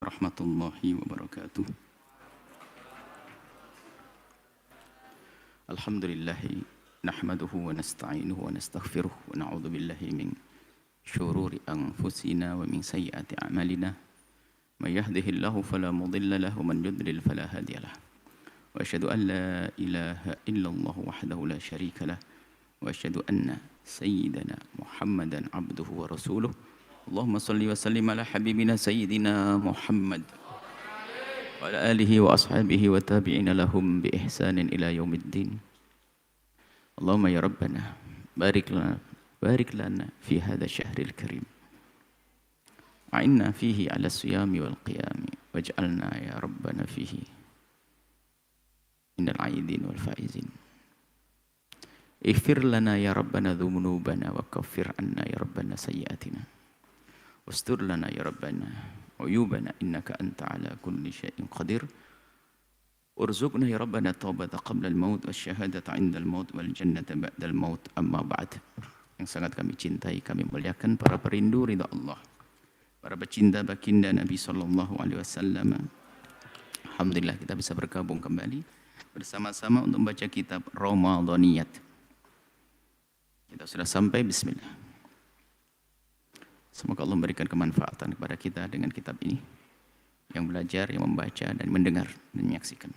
warahmatullahi wabarakatuh. Alhamdulillahi nahmaduhu wa nasta'inuhu wa nastaghfiruh wa na'udzu billahi min syururi anfusina wa min sayyiati a'malina. May yahdihillahu fala mudilla lahu wa man yudlil fala hadiyalah. Wa asyhadu an la ilaha illallah wahdahu la syarika lah wa asyhadu anna sayyidana Muhammadan abduhu wa rasuluh. Allahumma salli wa sallim ala habibina sayyidina Muhammad wa ala alihi wa ashabihi wa tabi'ina lahum bi ihsanin ila yaumiddin. Allahumma ya Rabbana barik lana fi hadha syahril karim. A'inna fihi ala siyami wal qiyami waj'alna ya Rabbana fihi minal aidin wal faizin. Ighfir lana ya Rabbana dhunubana wa kaffir anna ya Rabbana sayyiatina. Wastur lana ya Rabbana uyubana innaka anta ala kulli syai'in qadir. Urzuqna ya Rabbana taubata qabla al-maut wasyahadata 'inda al-maut wal jannata ba'da al-maut. Amma ba'd. Yang sangat kami cintai, kami muliakan para perindu ridha Allah, para pecinta baginda Nabi sallallahu alaihi wasallam. Alhamdulillah kita bisa bergabung kembali bersama-sama untuk membaca kitab Ramadaniyat. Kita sudah sampai, bismillah. Semoga Allah memberikan kemanfaatan kepada kita dengan kitab ini, yang belajar, yang membaca, dan mendengar, dan menyaksikan.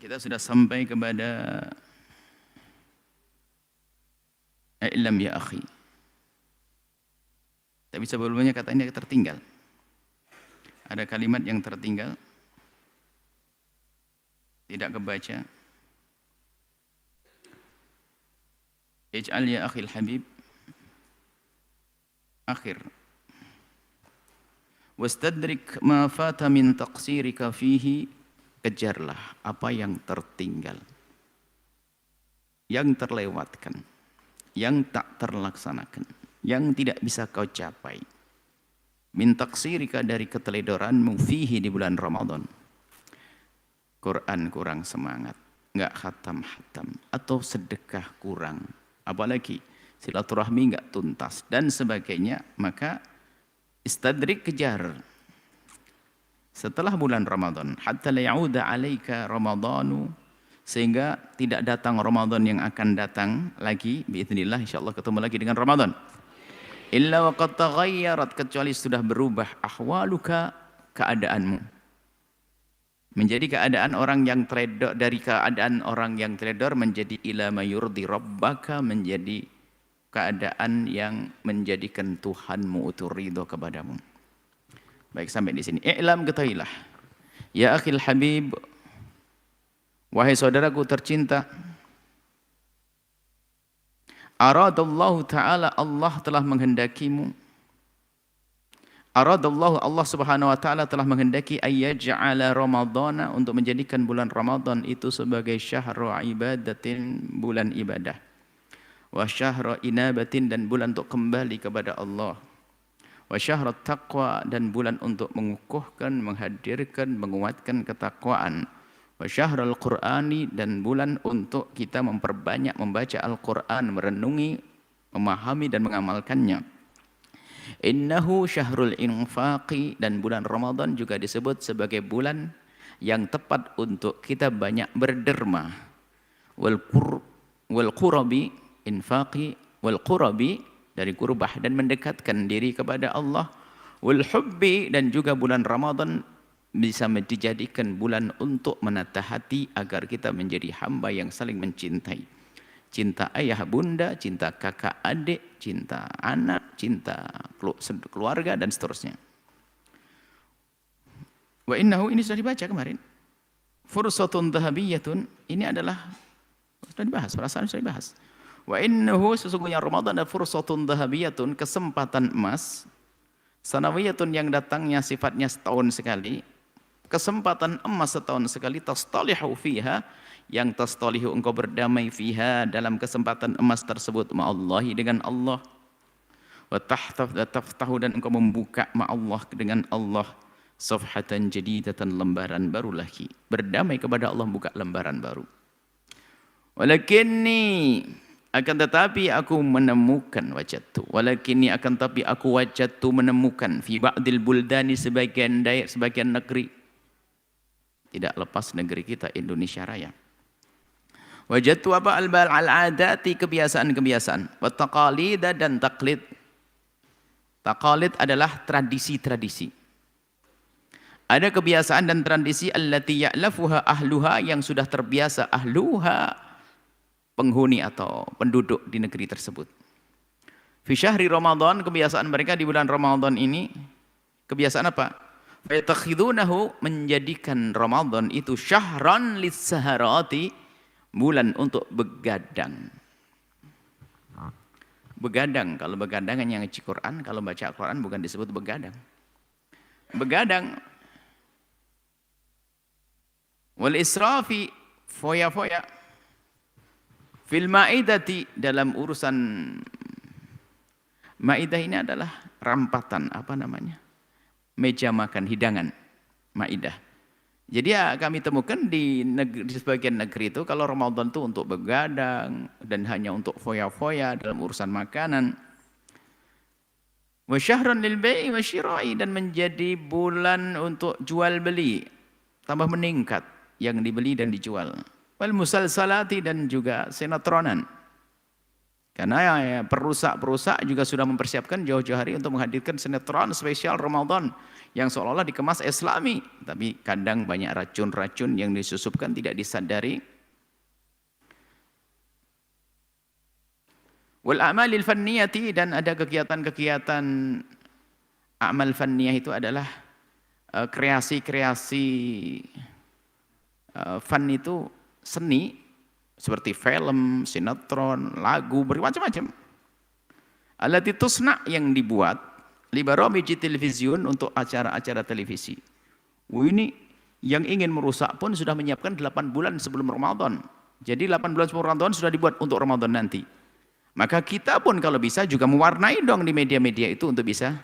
Kita sudah sampai kepada I'lam ya akhi. Tapi sebelumnya kata ini tertinggal. Ada kalimat yang tertinggal, tidak kebaca. Ij'al ya akhil habib akhir. Wastadrik ma fata min taqsirika fihi. Kejarlah apa yang tertinggal, yang terlewatkan, yang tak terlaksanakan, yang tidak bisa kau capai. Min taqsirika, dari keteledoranmu, fihi, di bulan Ramadan. Quran kurang semangat, enggak khatam-khatam, atau sedekah kurang, apalagi silaturahmi enggak tuntas dan sebagainya, maka istadrik, kejar setelah bulan Ramadan, hatta la ya'uda 'alaika ramadhanu, sehingga tidak datang Ramadan yang akan datang lagi, biidznillah, insyaallah ketemu lagi dengan Ramadan. Illa wa qad taghayyarat, kecuali sudah berubah ahwaluka, keadaanmu. Menjadi keadaan orang yang trader, dari keadaan orang yang trader menjadi ila mayurdi rabbaka, menjadi keadaan yang menjadikan Tuhanmu itu ridho kepadamu. Baik, sampai di sini. I'lam, ketahuilah. Ya akhil habib, wahai saudaraku tercinta. Aradallahu ta'ala, Allah telah menghendakimu. Aradallahu, Allah subhanahu wa ta'ala telah menghendaki ayyaj'ala ramadhana, untuk menjadikan bulan Ramadan itu sebagai syahru ibadatin, bulan ibadah. Wa syahru inabatin, dan bulan untuk kembali kepada Allah. Wa syahrat taqwa, dan bulan untuk mengukuhkan, menghadirkan, menguatkan ketakwaan. Wa syahrul qur'ani, dan bulan untuk kita memperbanyak membaca Al-Quran, merenungi, memahami, dan mengamalkannya. Innahu syahrul infaqi, dan bulan Ramadan juga disebut sebagai bulan yang tepat untuk kita banyak berderma. Wal qurabi, infaqi, wal qurabi, dari kurbah, dan mendekatkan diri kepada Allah. Wal hubbi, dan juga bulan Ramadan bisa dijadikan bulan untuk menata hati agar kita menjadi hamba yang saling mencintai. Cinta ayah bunda, cinta kakak adik, cinta anak, cinta keluarga, dan seterusnya. Wa innahu, ini sudah dibaca kemarin. Fursatun dhahabiyatun, ini adalah sudah dibahas, perasaan sudah dibahas. Wa innahu, sesungguhnya Ramadan adalah fursatun dhahabiyatun, kesempatan emas, sanawiyatun, yang datangnya sifatnya setahun sekali, kesempatan emas setahun sekali, tastalihu fiha, yang tastalihu, engkau berdamai fiha, dalam kesempatan emas tersebut, ma'allahi, dengan Allah. Wa taftahu, dan engkau membuka ma'allah, dengan Allah, safhatan jadidatan, lembaran baru lagi. Berdamai kepada Allah, buka lembaran baru. Walakinni, Akan tetapi aku menemukan wajadtu. Walakinni akan tapi aku wajadtu menemukan fi ba'dil buldani sebagian daerah, sebagian negeri. Tidak lepas negeri kita Indonesia Raya. Wajadtu apa al-adati kebiasaan-kebiasaan. Wa taqalida dan taklid. Taqalid adalah tradisi-tradisi. Ada kebiasaan dan tradisi allati ya'lafuha ahluha yang sudah terbiasa ahluha penghuni atau penduduk di negeri tersebut. Fi syahri Ramadan, kebiasaan mereka di bulan Ramadan ini, kebiasaan apa? Fayatakhidunahu, menjadikan Ramadan itu syahran lis-saharati, bulan untuk begadang. Begadang, kalau begadang yang ngaji Quran, kalau baca Quran bukan disebut begadang. Begadang. Wal israfi, foya-foya. Fil ma'idati, dalam urusan ma'idah ini adalah rampatan, apa namanya? Meja makan, hidangan, ma'idah. Jadi ya kami temukan di sebagian negeri itu kalau Ramadan itu untuk begadang dan hanya untuk foya-foya dalam urusan makanan. Wa syahrun lil bai'i wa syira'i, dan menjadi bulan untuk jual beli, tambah meningkat yang dibeli dan dijual. Wal musalsalati, dan juga sinetronan. Karena ya, perusak-perusak juga sudah mempersiapkan jauh-jauh hari untuk menghadirkan sinetron spesial Ramadan yang seolah-olah dikemas Islami, tapi kadang banyak racun-racun yang disusupkan tidak disadari. Wal a'malil fanniyati, dan ada kegiatan-kegiatan amal fanniyah itu adalah kreasi-kreasi fan itu seni seperti film, sinetron, lagu, bermacam-macam. Allati tusna, yang dibuat li baramiji television, untuk acara-acara televisi. Ini yang ingin merusak pun sudah menyiapkan 8 bulan sebelum Ramadan. Jadi 8 bulan sebelum Ramadan sudah dibuat untuk Ramadan nanti. Maka kita pun kalau bisa juga mewarnai dong di media-media itu untuk bisa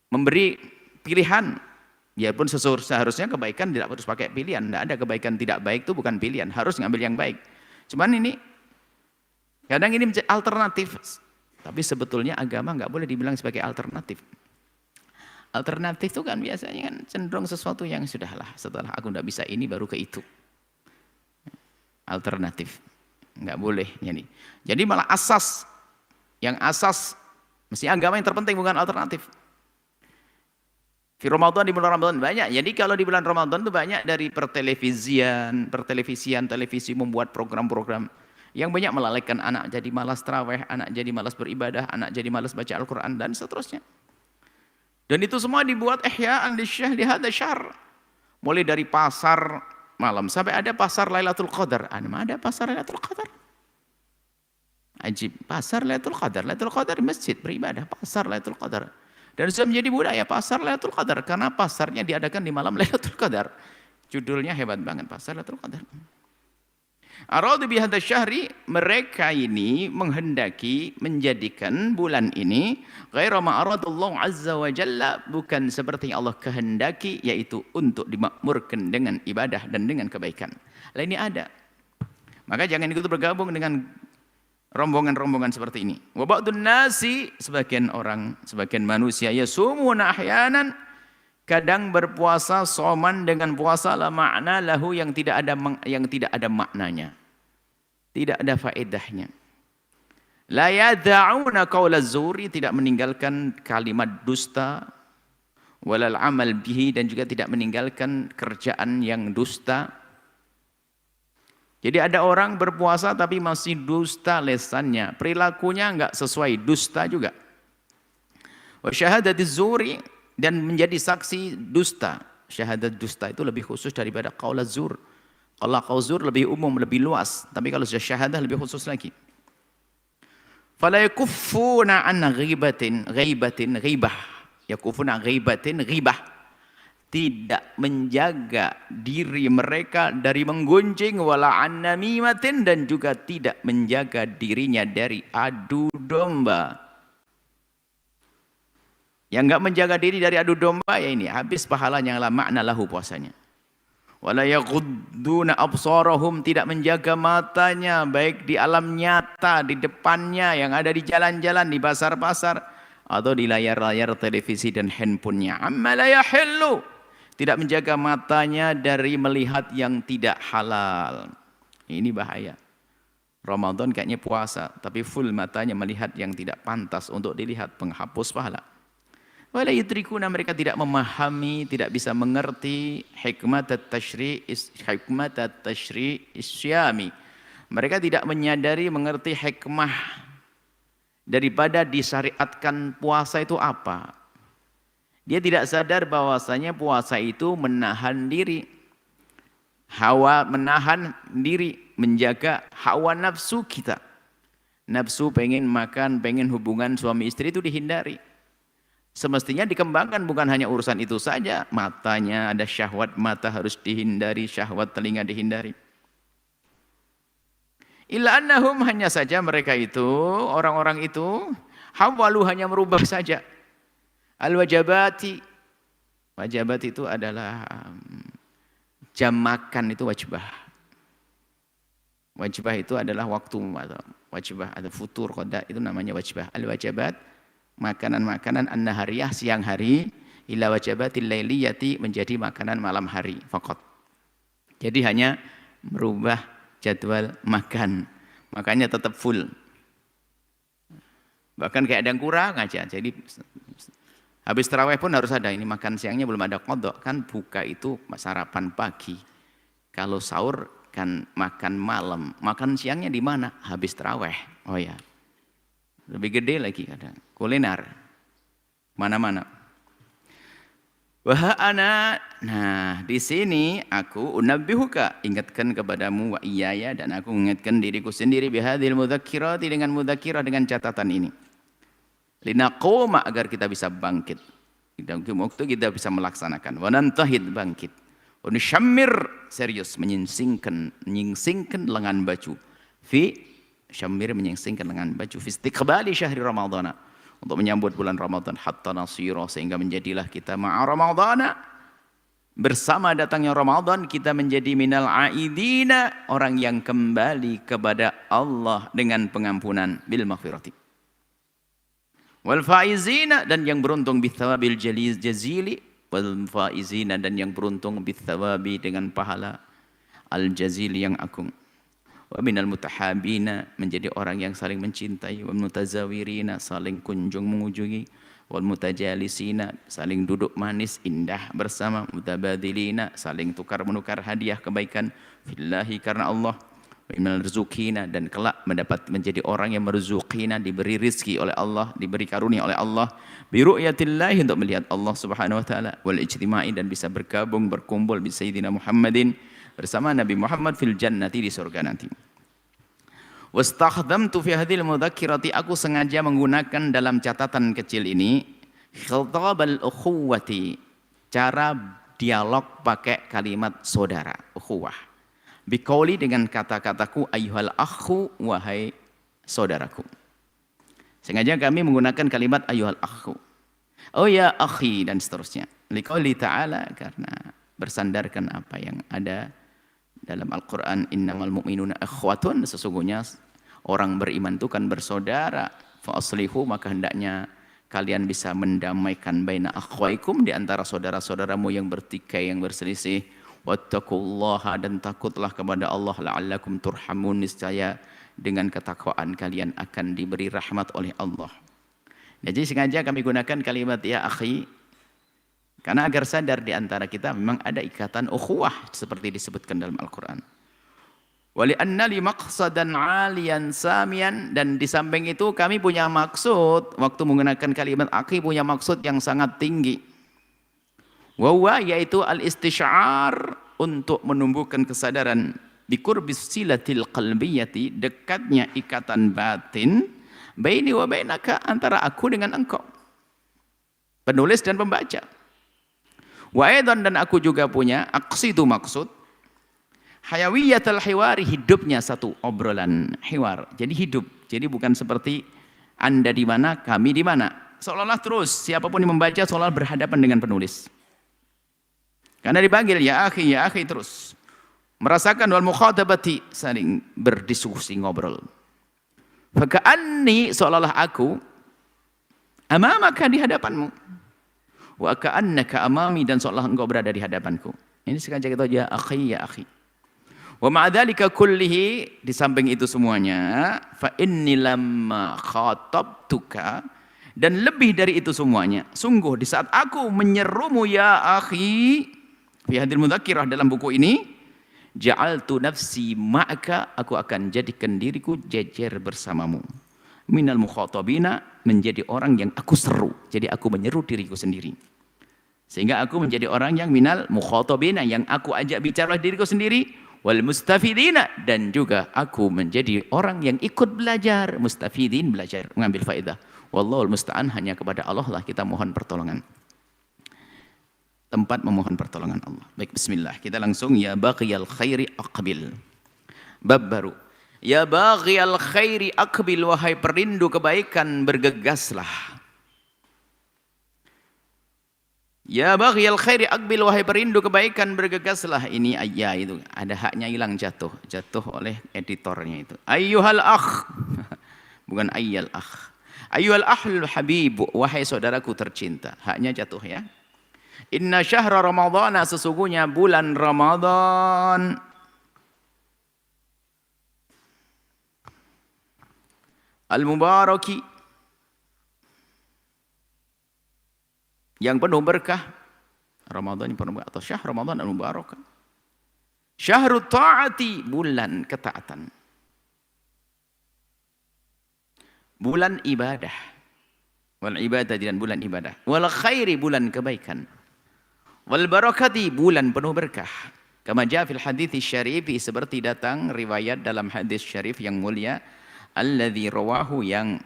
memberi pilihan. Biarpun seharusnya kebaikan tidak harus pakai pilihan. Tidak ada kebaikan tidak baik, itu bukan pilihan. Harus ngambil yang baik. Cuman ini, kadang ini menjadi alternatif. Tapi sebetulnya agama nggak boleh dibilang sebagai alternatif. Alternatif itu kan biasanya kan cenderung sesuatu yang sudahlah, setelah aku tidak bisa ini baru ke itu. Alternatif. Nggak boleh. Jadi malah asas. Yang asas, mesti agama yang terpenting, bukan alternatif. Di Ramadan, di bulan Ramadan banyak. Jadi kalau di bulan Ramadan itu banyak dari televisi membuat program-program yang banyak melalaikan anak jadi malas tarawih, anak jadi malas beribadah, anak jadi malas baca Al-Quran, dan seterusnya. Dan itu semua dibuat ihya'an li hadha syahr. Mulai dari pasar malam sampai ada pasar Lailatul Qadar. Ada pasar Lailatul Qadar. Ajib, pasar Lailatul Qadar. Lailatul Qadar di masjid beribadah, pasar Lailatul Qadar. Dan sudah menjadi budaya pasar Lailatul Qadar, karena pasarnya diadakan di malam Lailatul Qadar. Judulnya hebat banget, pasar Lailatul Qadar. Aradu bi hadza syahri, mereka ini menghendaki menjadikan bulan ini ghaira ma aradallahu azza wa jalla, bukan seperti yang Allah kehendaki, yaitu untuk dimakmurkan dengan ibadah dan dengan kebaikan. Lah ini ada. Maka jangan ikut bergabung dengan rombongan-rombongan seperti ini. Wa ba'dun nasi, sebagian orang, sebagian manusia, yasumuna ahyanan, kadang berpuasa soman dengan puasa la makna lahu, yang tidak ada maknanya, tidak ada faedahnya. La yada'una qaula zuri, tidak meninggalkan kalimat dusta, walal amal bihi, dan juga tidak meninggalkan kerjaan yang dusta. Jadi ada orang berpuasa tapi masih dusta lesannya, perilakunya enggak sesuai, dusta juga. Wa syahadatiz zuri, dan menjadi saksi dusta. Syahadat dusta itu lebih khusus daripada qaul zur. Kalau qaul zur lebih umum, lebih luas, tapi kalau sudah syahadah lebih khusus lagi. Fala yakuffuna an ghibatin ghibah. Yakufuna ghibatin ghibah. Tidak menjaga diri mereka dari menggunjing, wala an namimatin, dan juga tidak menjaga dirinya dari adu domba. Yang enggak menjaga diri dari adu domba, ya ini habis pahalanya, la makna lahu puasanya. Wala yaghudduna absarahum, tidak menjaga matanya baik di alam nyata, di depannya yang ada di jalan-jalan, di pasar-pasar atau di layar-layar televisi dan handphonenya. Amma la yahillu, tidak menjaga matanya dari melihat yang tidak halal. Ini bahaya. Ramadan kayaknya puasa, tapi full matanya melihat yang tidak pantas untuk dilihat, penghapus pahala. Wala yudrikuna, mereka tidak memahami, tidak bisa mengerti hikmat at-tashri' isyami. Mereka tidak menyadari, mengerti hikmah daripada disyariatkan puasa itu apa. Dia tidak sadar bahwasanya puasa itu menahan diri. Menahan diri, menjaga hawa nafsu kita. Nafsu pengen makan, pengen hubungan suami istri itu dihindari. Semestinya dikembangkan, bukan hanya urusan itu saja. Matanya ada syahwat mata harus dihindari, syahwat telinga dihindari. Illa annahum, hanya saja mereka itu, orang-orang itu, hawalu, hanya merubah saja. Al-wajabati, wajabat itu adalah jam makan itu wajibah. Wajibah itu adalah waktu, wajibah ada futur, qada, itu namanya wajibah. Al-wajabat, makanan-makanan an-nahariyah siang hari, ila wajabatil lailiyati, menjadi makanan malam hari faqat. Jadi hanya merubah jadwal makan. Makanya tetap full. Bahkan kayak ada yang kurang aja. Jadi habis tarawih pun harus ada, ini makan siangnya belum ada qada. Kan buka itu sarapan pagi. Kalau sahur kan makan malam. Makan siangnya di mana? Habis tarawih. Oh ya. Lebih gede lagi kadang. Kuliner. Mana-mana. Wahana. Nah, di sini aku unabbihuka, ingatkan kepadamu, wa iyaya, dan aku mengingatkan diriku sendiri, bihadil mudzakkirati, dengan mudzakkirah, dengan catatan ini. Linaquma, agar kita bisa bangkit. Dan waktu kita bisa melaksanakan. Wa nantahid, bangkit. Wa nusyammir, serius, menyingsingkan lengan baju. Syammir, menyingsingkan lengan baju, fi istiqbali syahri Ramadhana, untuk menyambut bulan Ramadan, hatta nasira, sehingga menjadilah kita ma'a Ramadhana, bersama datangnya Ramadan kita menjadi minal aidina, orang yang kembali kepada Allah dengan pengampunan, bil maghfirati. Wal faizina, dan yang beruntung bithawabil jazili, wal faizina, dan yang beruntung bithawabi, dengan pahala al jazili, yang agung. Wa minal mutahabina, menjadi orang yang saling mencintai, wal mutazawirina, saling kunjung mengunjungi, wal mutajalisina, saling duduk manis indah bersama, mutabadilina, saling tukar menukar hadiah kebaikan, fillahi, karena Allah, wa minal rizukina, dan kelak menjadi orang yang merzukina, diberi rizki oleh Allah, diberi karunia oleh Allah, bi ru'yatillahi, untuk melihat Allah Subhanahu wa taala, wal ijtima'i, dan bisa bergabung berkumpul bi sayyidina Muhammadin, bersama Nabi Muhammad, fil jannati, di surga nanti. Wastakhdamtu fi hadhil mudzakkirati, aku sengaja menggunakan dalam catatan kecil ini khitabal ukhuwati, cara dialog pakai kalimat saudara, ukhuwah. Biqauli, dengan kata-kataku, ayyuhal akhu, wahai saudaraku. Sengaja kami menggunakan kalimat ayyuhal akhu. Oh ya akhi, dan seterusnya. Liqauli ta'ala, karena bersandarkan apa yang ada dalam Al-Quran, innamal mu'minuna ikhwatun, sesungguhnya orang beriman itu kan bersaudara. Fa aslihu, maka hendaknya kalian bisa mendamaikan baina akhwaikum, di antara saudara-saudaramu yang bertikai, yang berselisih. Wattaqullaha, dan takutlah kepada Allah, la'allakum turhamun, niscaya dengan ketakwaan kalian akan diberi rahmat oleh Allah. Jadi sengaja kami gunakan kalimat ya akhi, karena agar sadar di antara kita memang ada ikatan ukhuwah seperti disebutkan dalam Al-Quran. Wali anna li maqsadan 'aliyan samian, dan di samping itu kami punya maksud, waktu menggunakan kalimat akhi punya maksud yang sangat tinggi. Wa huwa, yaitu al-istisy'ar, untuk menumbuhkan kesadaran biqurbis silatil qalbiyati, dekatnya ikatan batin, baini wa bainaka, antara aku dengan engkau, penulis dan pembaca. Wa aidan, dan aku juga punya aqsidu, maksud hayawiyatul hiwari, hidupnya satu obrolan hiwar. Jadi hidup. Jadi bukan seperti Anda di mana, kami di mana. Seolah-olah terus siapapun yang membaca seolah berhadapan dengan penulis. Karena dipanggil ya akhi terus. Merasakan wal mukhatabati, saling berdiskusi ngobrol. Faka'anni, seolah-olah aku amamaka, di hadapanmu. Wa ka'annaka amami, dan seolah engkau berada di hadapanku. Ini sengaja kita ya akhi. Wa ma'adzalika kullihi, di samping itu semuanya, fa inni lamma khatabtuka, dan lebih dari itu semuanya, sungguh di saat aku menyerumu ya akhi, fi hadil mudzakkirah, dalam buku ini, ja'altu nafsi ma'aka, aku akan jadikan diriku jejer bersamamu. Minal mukhatabina, menjadi orang yang aku seru. Jadi aku menyeru diriku sendiri. Sehingga aku menjadi orang yang minal mukhatabina, yang aku ajak bicara diriku sendiri. Wal mustafidina, dan juga aku menjadi orang yang ikut belajar. Mustafidin, belajar, mengambil faedah. Wallahul musta'an, hanya kepada Allah lah kita mohon pertolongan. Tempat memohon pertolongan Allah. Baik, bismillah. Kita langsung ya baghiyal khairi aqbil. Bab baru. Ya baghiyal khairi aqbil, wahai perindu kebaikan, bergegaslah. Ya baghiyal khairi aqbil, wahai perindu kebaikan, bergegaslah. Ini ayat itu ada haknya hilang, jatuh oleh editornya itu. Ayyuhal akh. Bukan ayyal akh. Ayyuhal ahlul habib, wahai saudaraku tercinta. Haknya jatuh ya. Inna syahra ramadhana, sesungguhnya bulan Ramadan, al-mubaraki, yang penuh berkah. Ramadan yang penuh berkah, atau syahr Ramadan al-mubarak. Syahrut ta'ati, bulan ketaatan. Bulan ibadah. Wal ibadah, dan bulan ibadah. Wal khairi, bulan kebaikan. Wal barakati, bulan penuh berkah. Kama jaa fil hadits syarif, seperti datang riwayat dalam hadis syarif yang mulia, alladzi rawahu, yang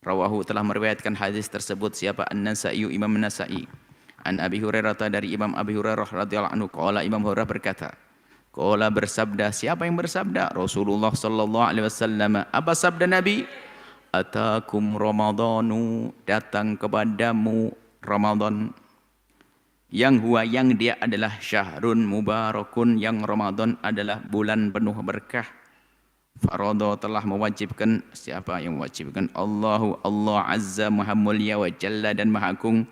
rawahu telah meriwayatkan hadis tersebut siapa? An-Nasa'i, Imam An-Nasa'i. An Abi Hurairah, dari Imam Abi Hurairah radhiyallahu anhu, qala, Imam Hurairah berkata, qala, bersabda, siapa yang bersabda? Rasulullah sallallahu alaihi wasallam. Apa sabda Nabi? Atakum ramadhanu, datang kepadamu Ramadan, yang huwa, yang dia adalah syahrun mubarakun, yang Ramadan adalah bulan penuh berkah. Farada, telah mewajibkan. Siapa yang mewajibkan? Allah azza maha mulia wa jalla, dan maha agung.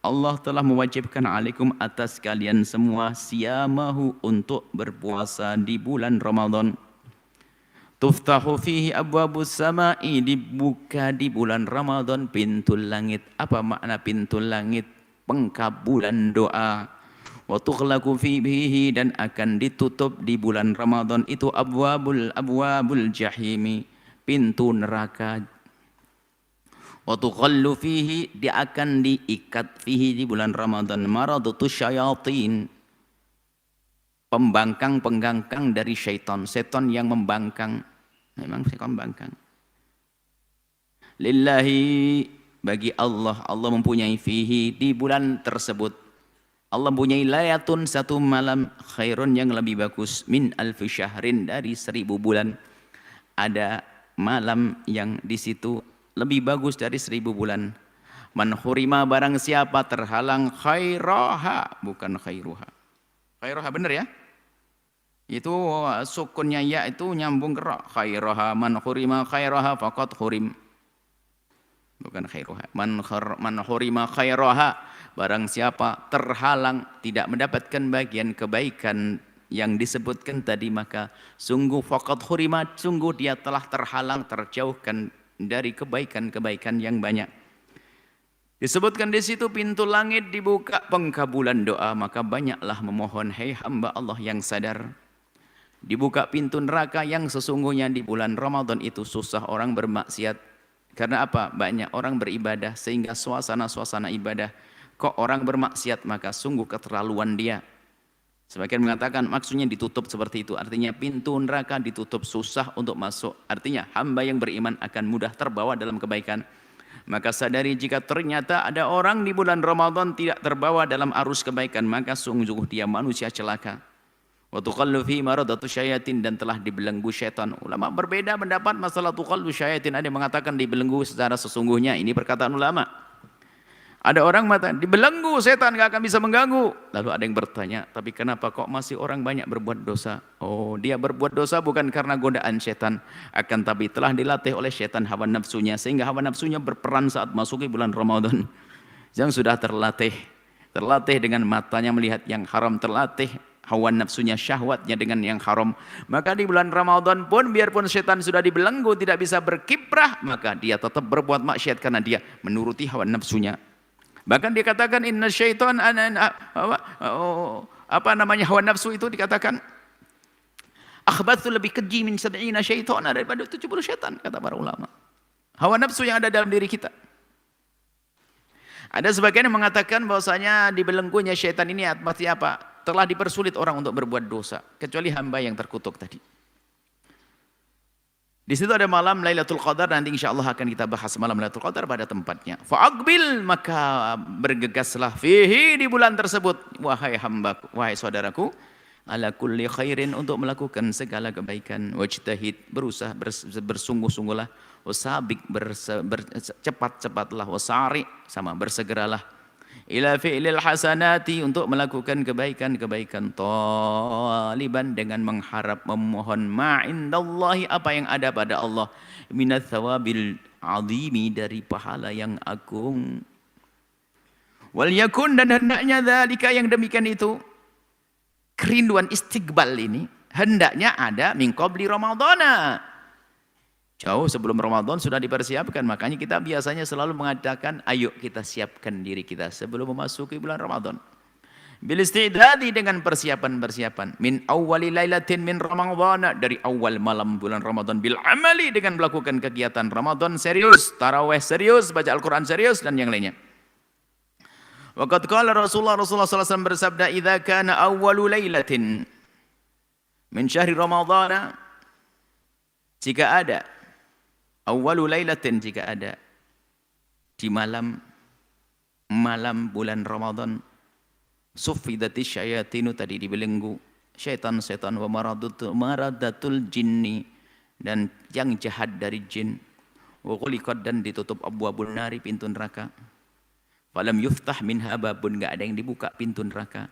Allah telah mewajibkan alaikum, atas kalian semua, siyamahu, untuk berpuasa di bulan Ramadan. Tuftahu fihi abwabus samai, dibuka di bulan Ramadan pintu langit. Apa makna pintu langit? Pengkabulan doa. Wa tughlaqu fihi, dan akan ditutup di bulan Ramadan itu abwabul jahimi, pintu neraka. Wa tughallu fihi, dia akan diikat fihi, di bulan Ramadan, maradatus syayatin, pembangkang-penggangkang dari syaitan, setan yang membangkang. Memang setan membangkang. Lillahi, bagi Allah, Allah mempunyai fihi, di bulan tersebut, Allah mempunyai layatun, satu malam, khairun, yang lebih bagus, min alfi syahrin, dari 1000 bulan. Ada malam yang di situ lebih bagus dari 1000 bulan. Man hurima, barang siapa terhalang, khairaha, bukan khairuha. Khairaha benar ya? Itu sukunnya ya itu nyambung ke ra. Khairaha, man hurima khairaha faqad hurim. Bukan khairuha. Man hurima khairaha, barang siapa terhalang tidak mendapatkan bagian kebaikan yang disebutkan tadi, maka sungguh faqad hurima, sungguh dia telah terhalang, terjauhkan dari kebaikan-kebaikan yang banyak. Disebutkan di situ pintu langit dibuka, pengkabulan doa, maka banyaklah memohon, hai hamba Allah yang sadar. Dibuka pintu neraka, yang sesungguhnya di bulan Ramadan itu susah orang bermaksiat. Karena apa? Banyak orang beribadah, sehingga suasana-suasana ibadah. Kok orang bermaksiat? Maka sungguh keterlaluan dia. Sebagian mengatakan maksudnya ditutup seperti itu. Artinya pintu neraka ditutup, susah untuk masuk. Artinya hamba yang beriman akan mudah terbawa dalam kebaikan. Maka sadari jika ternyata ada orang di bulan Ramadan tidak terbawa dalam arus kebaikan, maka sungguh dia manusia celaka. Wa tuqallu fi maradatu syayatin, dan telah dibelenggu syaitan. Ulama berbeda pendapat masalah tuqallu syayatin. Ada yang mengatakan dibelenggu secara sesungguhnya. Ini perkataan ulama. Ada orang mengatakan, dibelenggu setan gak akan bisa mengganggu. Lalu ada yang bertanya, tapi kenapa kok masih orang banyak berbuat dosa? Oh, dia berbuat dosa bukan karena godaan setan, akan tapi telah dilatih oleh setan hawa nafsunya, sehingga hawa nafsunya berperan saat masuki bulan Ramadan. Yang sudah terlatih dengan matanya melihat yang haram, terlatih hawa nafsunya, syahwatnya dengan yang haram. Maka di bulan Ramadan pun, biarpun setan sudah dibelenggu, tidak bisa berkiprah, maka dia tetap berbuat maksiat karena dia menuruti hawa nafsunya. Bahkan dikatakan inna syaitan hawa nafsu itu dikatakan akhbathu, lebih keji min sab'ina syaitan, daripada 70 syaitan, kata para ulama. Hawa nafsu yang ada dalam diri kita. Ada sebagian yang mengatakan bahwasanya dibelenggunya syaitan ini artinya apa? Telah dipersulit orang untuk berbuat dosa, kecuali hamba yang terkutuk tadi. Di situ ada malam Lailatul Qadar, nanti insyaallah akan kita bahas malam Lailatul Qadar pada tempatnya. Fa'aqbil, maka bergegaslah fihi, di bulan tersebut, wahai hambaku, wahai saudaraku, ala kulli khairin, untuk melakukan segala kebaikan, wajtahid, berusaha bersungguh-sungguhlah, wasabik, cepat-cepatlah, wasari, sama bersegeralah, ila fi'lil hasanati, untuk melakukan kebaikan-kebaikan, taliban, dengan mengharap, memohon, ma'indallahi, apa yang ada pada Allah, minat thawabil azimi, dari pahala yang agung. Wal yakun, dan hendaknya dzalika, yang demikian itu, kerinduan istiqbal ini hendaknya ada min qabli ramadhana, jauh sebelum Ramadan sudah dipersiapkan. Makanya kita biasanya selalu mengatakan, ayo kita siapkan diri kita sebelum memasuki bulan Ramadan. Bil istidadi, dengan persiapan-persiapan. Min awwali lailatin min Ramadhan, dari awal malam bulan Ramadan. Bil amali, dengan melakukan kegiatan Ramadan serius, tarawih serius, baca Al-Quran serius, dan yang lainnya. Waqad qala Rasulullah SAW bersabda, idza kana awwalu lailatin min syahri Ramadhan, jika ada awwalu lailatin, jika ada di malam bulan Ramadan, sufidati syayatinu, tadi dibelenggu syaitan-syaitan, wa maradatul jinni, dan yang jahat dari jin, wa ghuliqat, dan ditutup abwabun nari, pintu neraka, falam yuftah minha babun, enggak ada yang dibuka pintu neraka,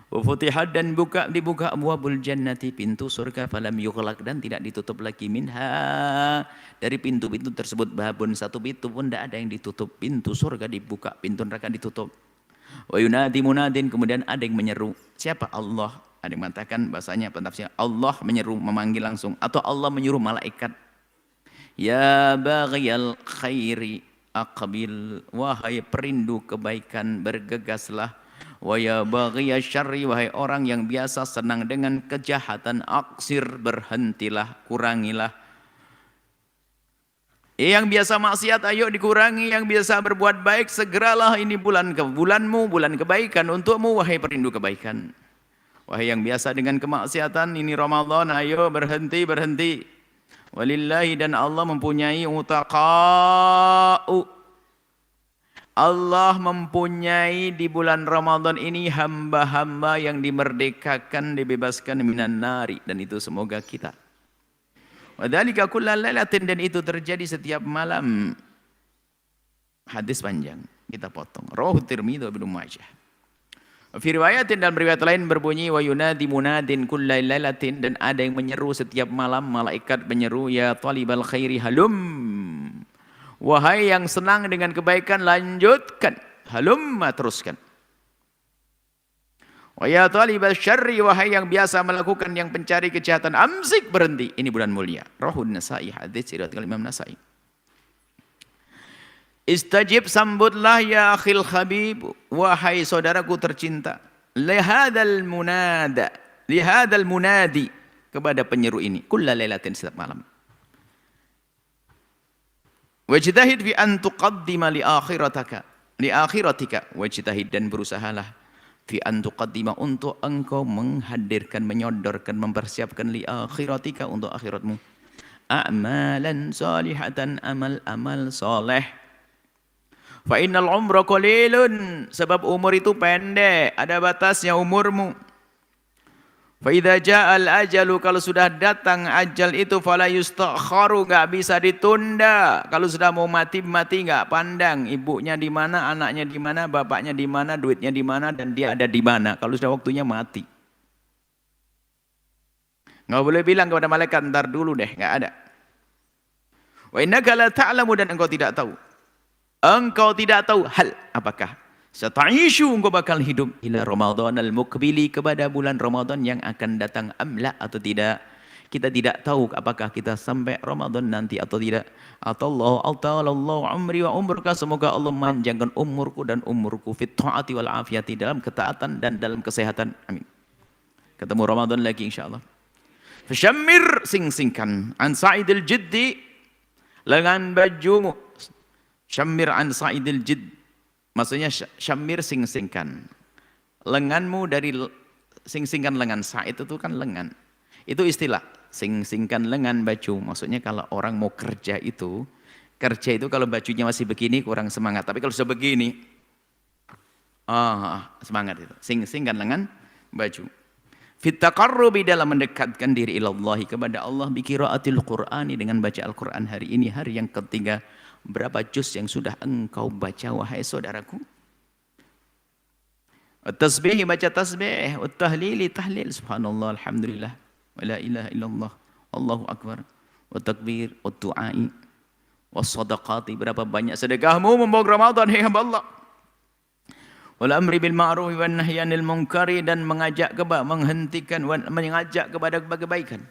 wa futihat, dan dibuka abwabul jannati, pintu surga, falam yughlaq, dan tidak ditutup lagi, minha, dari pintu-pintu tersebut, babun, satu pintu pun tidak ada yang ditutup, pintu surga dibuka, pintu neraka ditutup. Wa yunadi munadin, kemudian ada yang menyeru. Siapa? Allah. Ada yang mengatakan bahasanya pentafsir, Allah menyeru, memanggil langsung, atau Allah menyuruh malaikat, ya baghiyal khairi aqbil, wahai perindu kebaikan, bergegaslah. Wa ya baghiya syarri, wahai orang yang biasa senang dengan kejahatan, aksir, berhentilah, kurangilah. Yang biasa maksiat, ayo dikurangi. Yang biasa berbuat baik, segeralah, ini bulanmu, bulan kebaikan untukmu, wahai perindu kebaikan. Wahai yang biasa dengan kemaksiatan, ini Ramadan, ayo berhenti. Walillahi, dan Allah mempunyai utaqa'u, Allah mempunyai di bulan Ramadan ini hamba-hamba yang dimerdekakan, dibebaskan minan nari, dan itu semoga kita. Wadzalika kullal lailatin, dan itu terjadi setiap malam. Hadis panjang, kita potong. Rawahu Tirmidzi wa Ibnu Majah. Fi riwayatin, dalam riwayat lain berbunyi, wa yunadi munadin kullal lailatin, dan ada yang menyeru setiap malam, malaikat menyeru, ya talibal khairi halum, wahai yang senang dengan kebaikan, lanjutkan, halumma, teruskan. Wa ya talibal syarri, wahai yang biasa melakukan, yang pencari kejahatan, amsik, berhenti. Ini bulan mulia. Rahun Nasa'i, hadis riwayat Imam Nasa'i. Istajib, sambutlah ya akhil habib, wahai saudaraku tercinta, lihadal munadi, kepada penyeru ini, kulla lailatin, setiap malam. Wajtahid fi an tuqaddima li akhiratika, wajtahid, dan berusahalah, fi an tuqaddima, untuk engkau menghadirkan, menyodorkan, mempersiapkan, li akhiratika, untuk akhiratmu, a'malan salihatan, amal-amal soleh. Fa innal umra qalilun, sebab umur itu pendek, ada batasnya umurmu. Fa idza ja'al ajalu, kalau sudah datang ajal itu fala yustakharu, enggak bisa ditunda. Kalau sudah mau mati, mati enggak pandang ibunya di mana, anaknya di mana, bapaknya di mana, duitnya di mana, dan dia ada di mana. Kalau sudah waktunya mati. Enggak boleh bilang kepada malaikat ntar dulu deh, enggak ada. Wa innaka la ta'lamu, dan engkau tidak tahu. Engkau tidak tahu hal apakah sata'ishu, engkau bakal hidup ila Ramadan al-muqbili, kepada bulan Ramadan yang akan datang, amla, atau tidak. Kita tidak tahu apakah kita sampai Ramadan nanti atau tidak. Atallahu umri wa umurka, semoga Allah memanjangkan umurku dan umurku fit ta'ati wal afiyati, dalam ketaatan dan dalam kesehatan. Amin. Ketemu Ramadan lagi insyaallah. Fasyammir, sing-singkan, an sa'idil jiddi, lengan bajumu. Syammir an sa'idil jidd, maksudnya syammir, sing-singkan lenganmu dari, sing-singkan lengan. Sa'id itu kan lengan, itu istilah sing-singkan lengan baju. Maksudnya kalau orang mau kerja itu kalau bajunya masih begini kurang semangat, tapi kalau sudah begini semangat itu. Sing-singkan lengan baju. Fit taqarrubi, dalam mendekatkan diri ilallahi, kepada Allah, bi qiraatil Qur'ani, dengan baca Al-Qur'an. Hari ini hari yang ketiga. Berapa juz yang sudah engkau baca wahai saudaraku? Tasbih, baca tasbih, tahlili, tahlil, subhanallah, alhamdulillah, wa la ilaha illallah, Allahu akbar, wa takbir, wa du'ai, wa sadaqati. Berapa banyak sedekahmu membawa Ramadan, hai hamba Allah. Wal amri bil ma'ruf wan nahyi 'anil munkari, dan mengajak kepada kebaikan,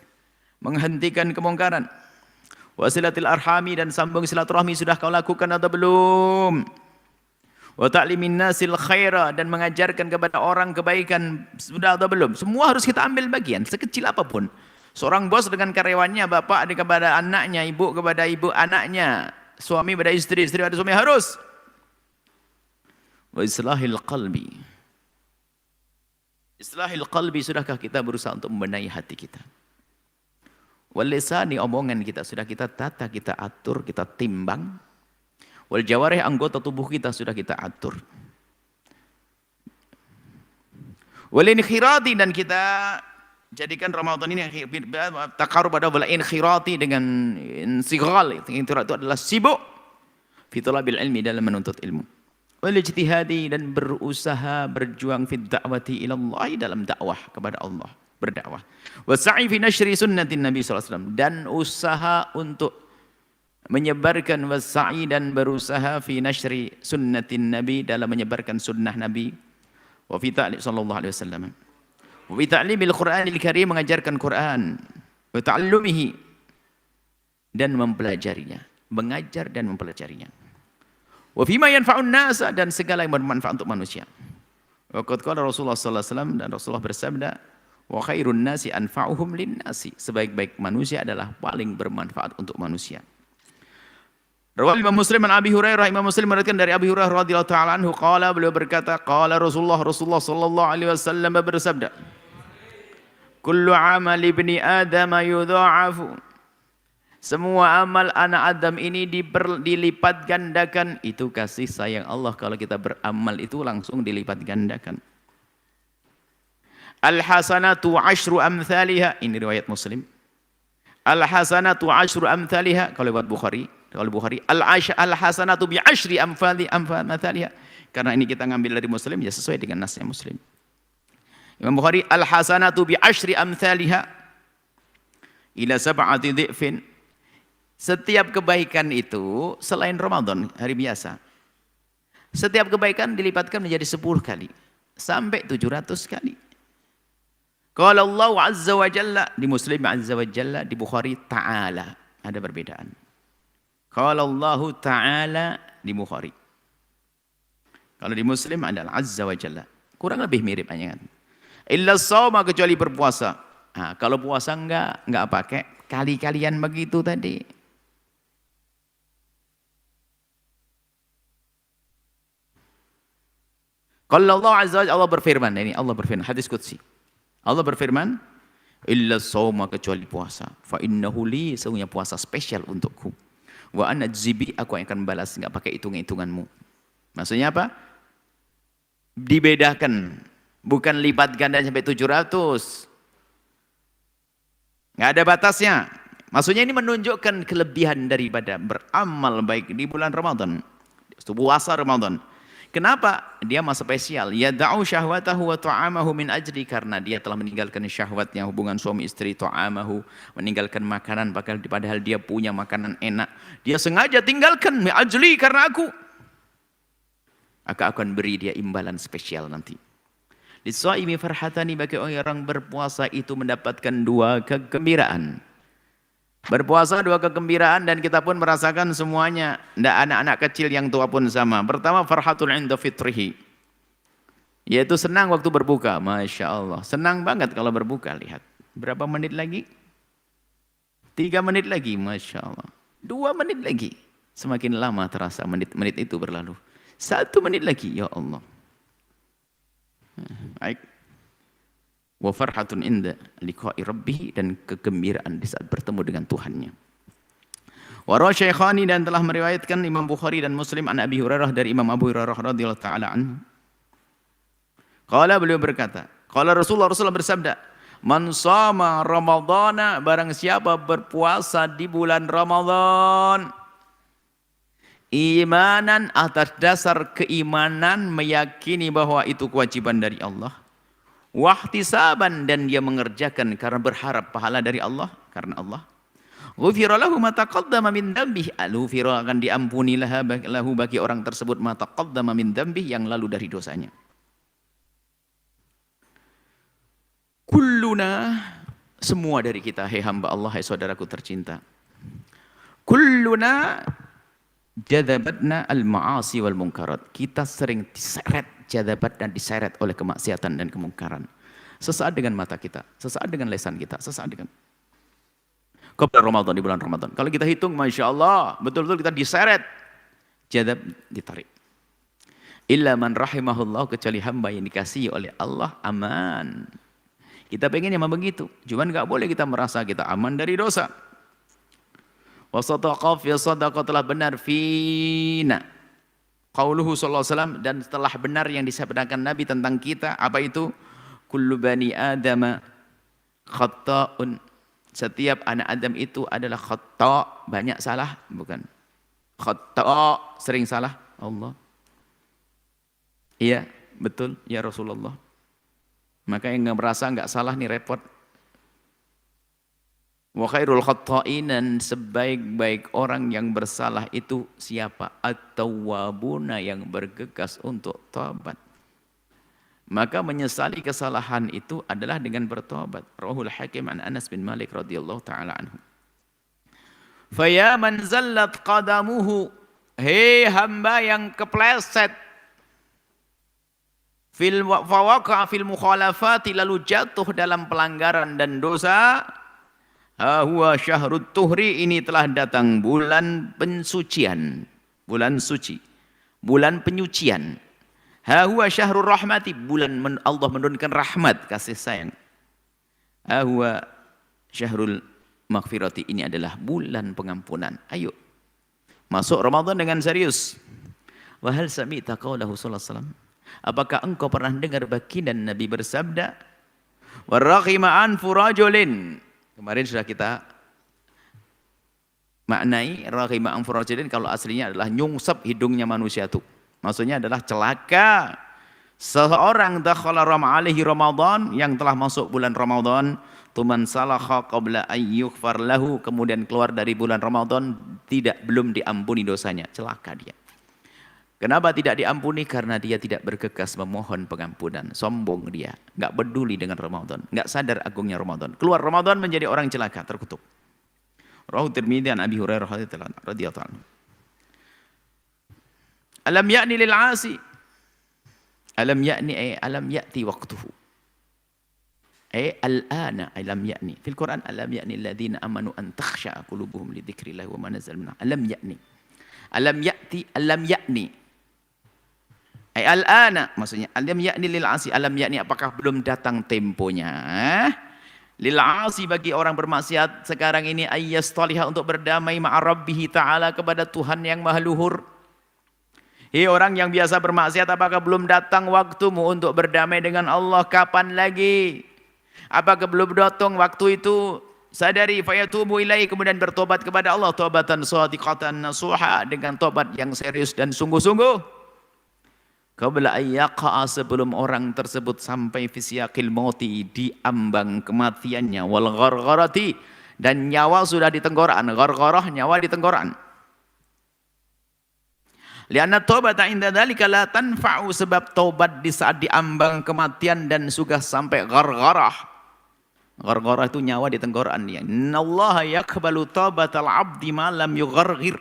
menghentikan kemungkaran. Wasilatil arhami, dan sambung silaturahmi, sudah kau lakukan atau belum? Wa ta'limin nasil khaira, dan mengajarkan kepada orang kebaikan, sudah atau belum? Semua harus kita ambil bagian, sekecil apapun. Seorang bos dengan karyawannya, bapak kepada anaknya, ibu kepada ibu anaknya, suami pada istri, istri pada suami, harus. Wa islahil qalbi. Islahil qalbi, sudahkah kita berusaha untuk membenahi hati kita? Wal lisani, omongan kita sudah kita tata, kita atur, kita timbang. Wal jawarih, anggota tubuh kita sudah kita atur. Wal inkhirati, dan kita jadikan Ramadan ini taqarrub pada wal inkhirati, dengan insighal. Inkhirati itu adalah sibuk fi talabil ilmi, dalam menuntut ilmu. Wal ijtihadi, dan berusaha berjuang fi da'wati ila Allah, dalam dakwah kepada Allah, berdakwah. Wasa'i fi nashri sunnatin Nabi SAW, dan usaha untuk menyebarkan, wasa'i, dan berusaha fi nashri sunnatin Nabi, dalam menyebarkan sunnah Nabi. Wa fi ta'lim sallallahu alaihi wasallam. Wa fi ta'limil Qur'anil Karim, mengajarkan Quran. Wa ta'allumihi, dan mempelajarinya, mengajar dan mempelajarinya. Wa fima yanfa'un nasa, dan segala yang bermanfaat untuk manusia. Wa qad qala Rasulullah sallallahu alaihi wasallam, dan Rasulullah bersabda, wa khairun nasi anfa'uhum linnasi, sebaik-baik manusia adalah paling bermanfaat untuk manusia. Rawal Imam Muslim an Abi Hurairah, Imam Muslim meriwayatkan dari Abi Hurairah radhiyallahu ta'ala anhu, qala, beliau berkata, qala Rasulullah sallallahu alaihi wasallam bersabda, kullu amal ibni Adam yudha'afu, semua amal anak Adam ini dilipat gandakan. Itu kasih sayang Allah, kalau kita beramal itu langsung dilipat gandakan. Al-hasanatu ashru amthaliha, ini riwayat Muslim. Al-hasanatu ashru amthaliha, kalau riwayat Bukhari, al-hasanatu bi ashri amthaliha. Karena ini kita ngambil dari Muslim, ya sesuai dengan nasnya Muslim. Imam Bukhari, al-hasanatu bi ashri amthaliha ila sab'ati dhi'fin. Setiap kebaikan itu selain Ramadan, hari biasa, setiap kebaikan dilipatkan menjadi 10 kali sampai 700 kali. Qala Allah azza wa jalla, di Muslim azza wa jalla, di Bukhari ta'ala, ada perbedaan. Qala Allah ta'ala di Bukhari. Kalau di Muslim adalah azza wa jalla. Kurang lebih mirip hanya kan. Illa shauma, kecuali berpuasa. Nah, kalau puasa enggak pakai kali-kalian begitu tadi. Qala Allah azza wa jalla, Allah berfirman, ini Allah berfirman, hadis qudsi. Allah berfirman, illa shauma, kecuali puasa, fa innahu li, sesungguhnya puasa spesial untukku, wa ana ajzibi, aku yang akan balas, enggak pakai hitung-hitunganmu. Maksudnya apa? Dibedakan, bukan lipat ganda sampai 700. Nggak ada batasnya. Maksudnya ini menunjukkan kelebihan daripada beramal baik di bulan Ramadan. Puasa Ramadan. Kenapa? Dia masa spesial. Yada'u syahwatahu wa ta'amahu min ajri. Karena dia telah meninggalkan syahwatnya, hubungan suami istri, ta'amahu. Meninggalkan makanan, padahal dia punya makanan enak. Dia sengaja tinggalkan, min ajli, karena aku. Akan beri dia imbalan spesial nanti. Lis-shaimi farhatani, bagi orang berpuasa itu mendapatkan dua kegembiraan. Berpuasa dua kegembiraan dan kita pun merasakan semuanya. Tidak anak-anak kecil yang tua pun sama. Pertama, farhatul inda fitrihi. Yaitu senang waktu berbuka. Masya Allah. Senang banget kalau berbuka. Lihat. Berapa menit lagi? 3 menit lagi. Masya Allah. 2 menit lagi. Semakin lama terasa menit-menit itu berlalu. 1 menit lagi. Ya Allah. Baik. Wa farhatun inda liqa'i rabbih, dan kegembiraan di saat bertemu dengan Tuhannya. Wa rawa Syaikhani, dan telah meriwayatkan Imam Bukhari dan Muslim an Abi Hurairah dari Imam Abu Hurairah radhiyallahu taala anhu. Qala, beliau berkata, qala Rasulullah bersabda, man shama ramadhana, barang siapa berpuasa di bulan Ramadan, imanan, atas dasar keimanan, meyakini bahwa itu kewajiban dari Allah, wahtisaban, dan dia mengerjakan karena berharap pahala dari Allah, karena Allah, ghufira lahu ma taqaddama min dhanbihi, ghufira, akan diampuni lahu bagi orang tersebut ma taqaddama min dhanbihi, yang lalu dari dosanya. Kulluna, semua dari kita, hai hamba Allah, hai saudaraku tercinta, kulluna jadabatna al-ma'asi wal munkarat. Kita sering diseret, jadabat dan diseret oleh kemaksiatan dan kemungkaran. Sesaat dengan mata kita, sesaat dengan lisan kita, sesaat dengan kepada Ramadan, di bulan Ramadan. Kalau kita hitung, Masya Allah, betul-betul kita diseret, jadab ditarik. Illa man rahimahullah, kecuali hamba yang dikasihi oleh Allah, aman. Kita pengen yang begitu, cuman nggak boleh kita merasa kita aman dari dosa. Wasadaqa fi sadaqa, telah benar fina qauluhu sallallahu alaihi wasallam, dan telah benar yang disabdakan Nabi tentang kita, apa itu? Kullu bani adama khata'un, setiap anak Adam itu adalah khata', banyak salah, bukan khata', sering salah. Allah, iya betul ya Rasulullah. Maka yang merasa nggak salah nih repot. Wa khairul khatta'in, dan sebaik-baik orang yang bersalah itu siapa? At-tawwabuna, yang bergegas untuk taubat. Maka menyesali kesalahan itu adalah dengan bertobat. Rawahul Hakim an Anas bin Malik radhiyallahu taala anhu. Faya man zallat qadamuhu, hei hamba yang kepleset, fawaqa'a fil mukhalafati, lalu jatuh dalam pelanggaran dan dosa, huwa syahrut tuhri, ini telah datang bulan pensucian, bulan suci, bulan penyucian. Huwa syahrur rahmati, bulan Allah menurunkan rahmat, kasih sayang. Huwa syahrul maghfirati, ini adalah bulan pengampunan. Ayo masuk Ramadan dengan serius. Wa hal sami'ta qaulahu sallallahu alaihi wasallam, apakah engkau pernah dengar baginda Nabi bersabda, warraghima anfu rajulin, kemarin sudah kita maknai raghima anfu rajulin, kalau aslinya adalah nyungsep hidungnya manusia itu. Maksudnya adalah celaka seorang dakhala alaihi Ramadan, yang telah masuk bulan Ramadan, tuman salakha qabla ayyughfar lahu, kemudian keluar dari bulan Ramadan belum diampuni dosanya, celaka dia. Kenapa tidak diampuni? Karena dia tidak bergegas memohon pengampunan, sombong dia, nggak peduli dengan Ramadan, nggak sadar agungnya Ramadan. Keluar Ramadan menjadi orang celaka, terkutuk. Rawahu Tirmidzi an Abi Hurairah radhiyallahu anhu. Alam ya'ni lil 'asi, alam ya'ni ay alam ya'ti waqtuhu, ay al-ana, alam ya'ni fil Quran, alam ya'ni alladziina amanu an takhsha'a qulubuhum li dzikrillah wa ma nazala minhu. Alam ya'ni, alam ya'ti, alam ya'ni ay al-ana, maksudnya alam ya'ni lil 'asi, alam ya'ni, apakah belum datang temponya lil 'asi, bagi orang bermaksiat sekarang ini, ayyastaliha, untuk berdamai ma'a rabbih ta'ala, kepada Tuhan yang maha luhur. Hei orang yang biasa bermaksiat, apakah belum datang waktumu untuk berdamai dengan Allah? Kapan lagi? Apakah belum datang waktu itu sadari, fayatubu ilaihi, kemudian bertobat kepada Allah, taubatan shadiqatan nasuha, dengan tobat yang serius dan sungguh-sungguh. Qabla ayyaqa'a, sebelum orang tersebut sampai fisyaqil mauti, di ambang kematiannya, wal ghargharati, dan nyawa sudah di tenggorokan. Ghargharah, nyawa di tenggorokan. Lianna taubata inda dzalika la tanfa'u, sebab taubat di saat di ambang kematian dan sudah sampai ghargharah. Ghargharah itu nyawa di tenggorokan dia. Innallaha yaqbalu taubatal 'abdi ma lam yugharghir.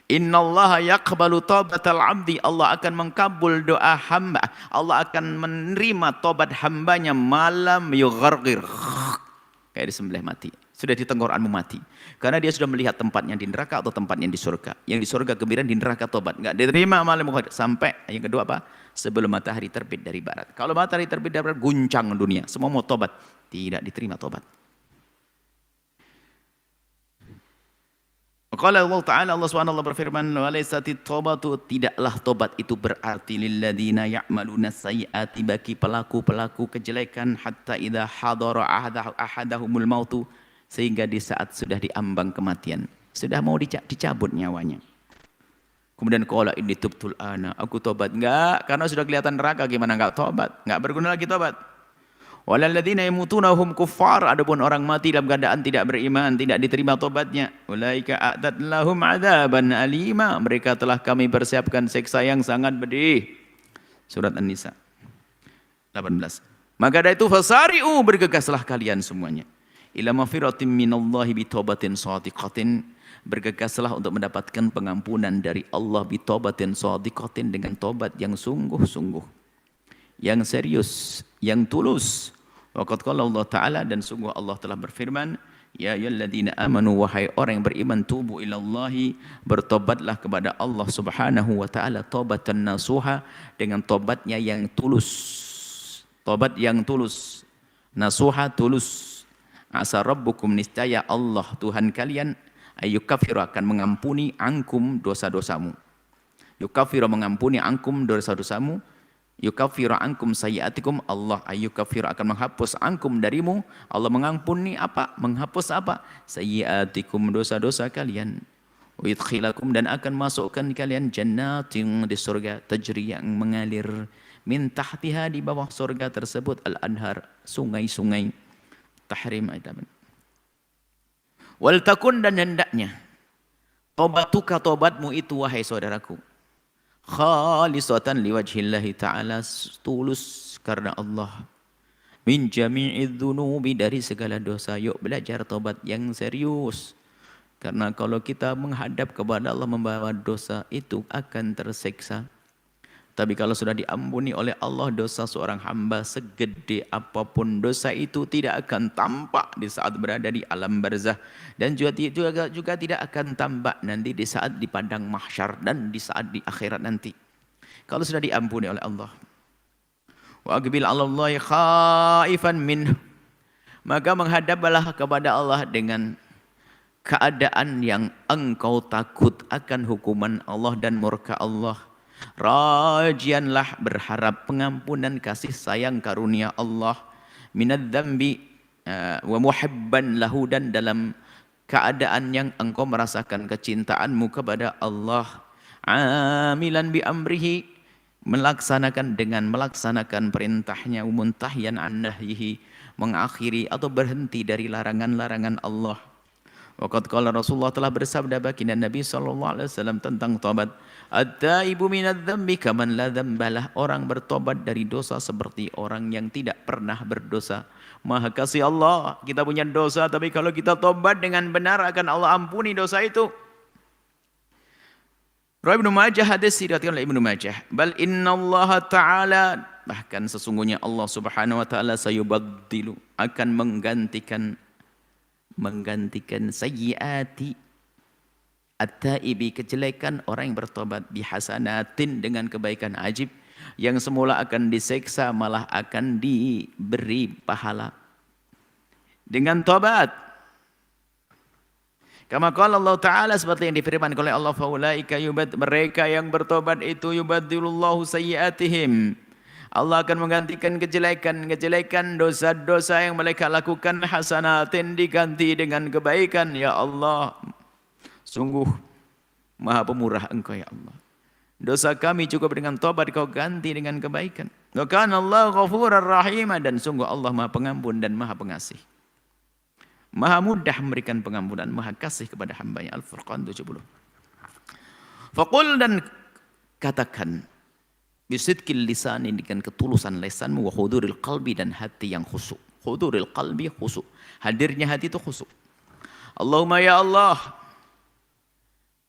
Innallaha yaqbalu taubatal 'abdi, Allah akan mengkabul doa hamba. Allah akan menerima tobat hambanya malam yugharghir. Kayak disembelih mati. Sudah di tenggorokanmu mati. Karena dia sudah melihat tempatnya di neraka atau tempatnya di surga. Yang di surga gembira, di neraka tobat. Enggak diterima malam yugharghir. Sampai yang kedua apa? Sebelum matahari terbit dari barat. Kalau matahari terbit dari barat, guncang dunia. Semua mau tobat. Tidak diterima tobat. Qala Allah Ta'ala, Allah SWT berfirman, walaysati taubatu, tidaklah tobat itu berarti lilladzina ya'maluna sayyiati, bagi pelaku-pelaku kejelekan, hatta idza hadara ahadahumul mautu, sehingga di saat sudah diambang kematian, sudah mau dicabut nyawanya. Kemudian qala inni tubtul ana, aku tobat. Enggak, karena sudah kelihatan neraka, gimana enggak tobat? Enggak berguna lagi tobat. Walalladzina yamutuna hum kuffar, adapun orang mati dalam keadaan tidak beriman, tidak diterima tobatnya. Ulaika a'tad lahum adzaban alima, mereka telah kami persiapkan siksa yang sangat pedih. Surat An-Nisa 18. Maka dari itu fasari'u, bergegaslah kalian semuanya. Ila mafiratim minallahi bitaubatin shadiqatin, bergegaslah untuk mendapatkan pengampunan dari Allah bitaubatin shadiqatin, dengan tobat yang sungguh-sungguh, yang serius, yang tulus. Waqad qala Allah Ta'ala, dan sungguh Allah telah berfirman, ya ayyuhalladzina amanu, wahai orang yang beriman, tubu ilallahi, bertobatlah kepada Allah Subhanahu wa Ta'ala, taubatan nasuha, dengan tobatnya yang tulus. Tobat yang tulus. Nasuha, tulus. Asa rabbukum, niscaya Allah Tuhan kalian, ayyukaffiru, akan mengampuni angkum dosa-dosamu. Yukaffiru, mengampuni angkum dosa-dosamu. Yukaffiru ankum sayyiatikum, Allah ayyukaffiru, akan menghapus angkum darimu. Allah mengampuni apa? Menghapus apa? Sayyiatikum, dosa-dosa kalian. Wa yudkhilakum, dan akan masukkan kalian jannatin, di surga, tajri, yang mengalir, min tahtiha, di bawah surga tersebut, al-anhar, sungai-sungai. Tahrim ayat. Wal takun, dan hendaknya tobatuka, tobatmu itu wahai saudaraku, khalisatan liwajhillahi ta'ala, tulus karena Allah, min jami'idz dzunubi, dari segala dosa. Yuk belajar tobat yang serius, karena kalau kita menghadap kepada Allah membawa dosa, itu akan tersiksa. Tapi kalau sudah diampuni oleh Allah dosa seorang hamba, segede apapun dosa itu tidak akan tampak di saat berada di alam barzah, dan juga tidak akan tampak nanti di saat di padang mahsyar dan di saat di akhirat nanti. Kalau sudah diampuni oleh Allah. Wa aqbil 'alallahi khaifan minhu, maka menghadaplah kepada Allah dengan keadaan yang engkau takut akan hukuman Allah dan murka Allah. Rajianlah, berharap pengampunan kasih sayang karunia Allah, minadz-dzambi wa muhibban lahu, dan dalam keadaan yang engkau merasakan kecintaanmu kepada Allah. Amilan bi amrihi, melaksanakan perintahnya, muntahyan an nahyihi, mengakhiri atau berhenti dari larangan-larangan Allah. Waqad qala Rasulullah, telah bersabda baginda Nabi SAW tentang tobat, at-taibu minadz-dzambi kaman la dzambalah, orang bertobat dari dosa seperti orang yang tidak pernah berdosa. Maha kasih Allah, kita punya dosa, tapi kalau kita tobat dengan benar akan Allah ampuni dosa itu. Riwayat Ibnu Majah, hadis diriwayatkan oleh Ibnu Majah, bal innallaha ta'ala, bahkan sesungguhnya Allah Subhanahu wa Ta'ala, sayubaddilu, akan menggantikan sayyiati at-taibi, kejelekan orang yang bertobat, bihasanatin, dengan kebaikan ajib, yang semula akan diseksa malah akan diberi pahala dengan tobat. Kama qala Allah Ta'ala, seperti yang difirmankan oleh Allah, faulaika mereka yang bertobat itu, yubaddilullahu sayyiatihim, Allah akan menggantikan kejelekan-kejelekan, dosa-dosa yang mereka lakukan, hasanatin diganti dengan kebaikan. Ya Allah, sungguh Maha Pemurah Engkau ya Allah. Dosa kami cukup dengan tobat, Kau ganti dengan kebaikan. Wa kana Allah ghafurar rahim, dan sungguh Allah Maha Pengampun dan Maha Pengasih. Maha mudah memberikan pengampunan, Maha kasih kepada hambanya. Al-Furqan 70. Faqul, dan katakan, bisidqil lisani, dengan ketulusan lisanmu, wa huduril qalbi, dan hati yang khusyuk. Huduril qalbi khusyuk. Hadirnya hati itu khusyuk. Allahumma ya Allah.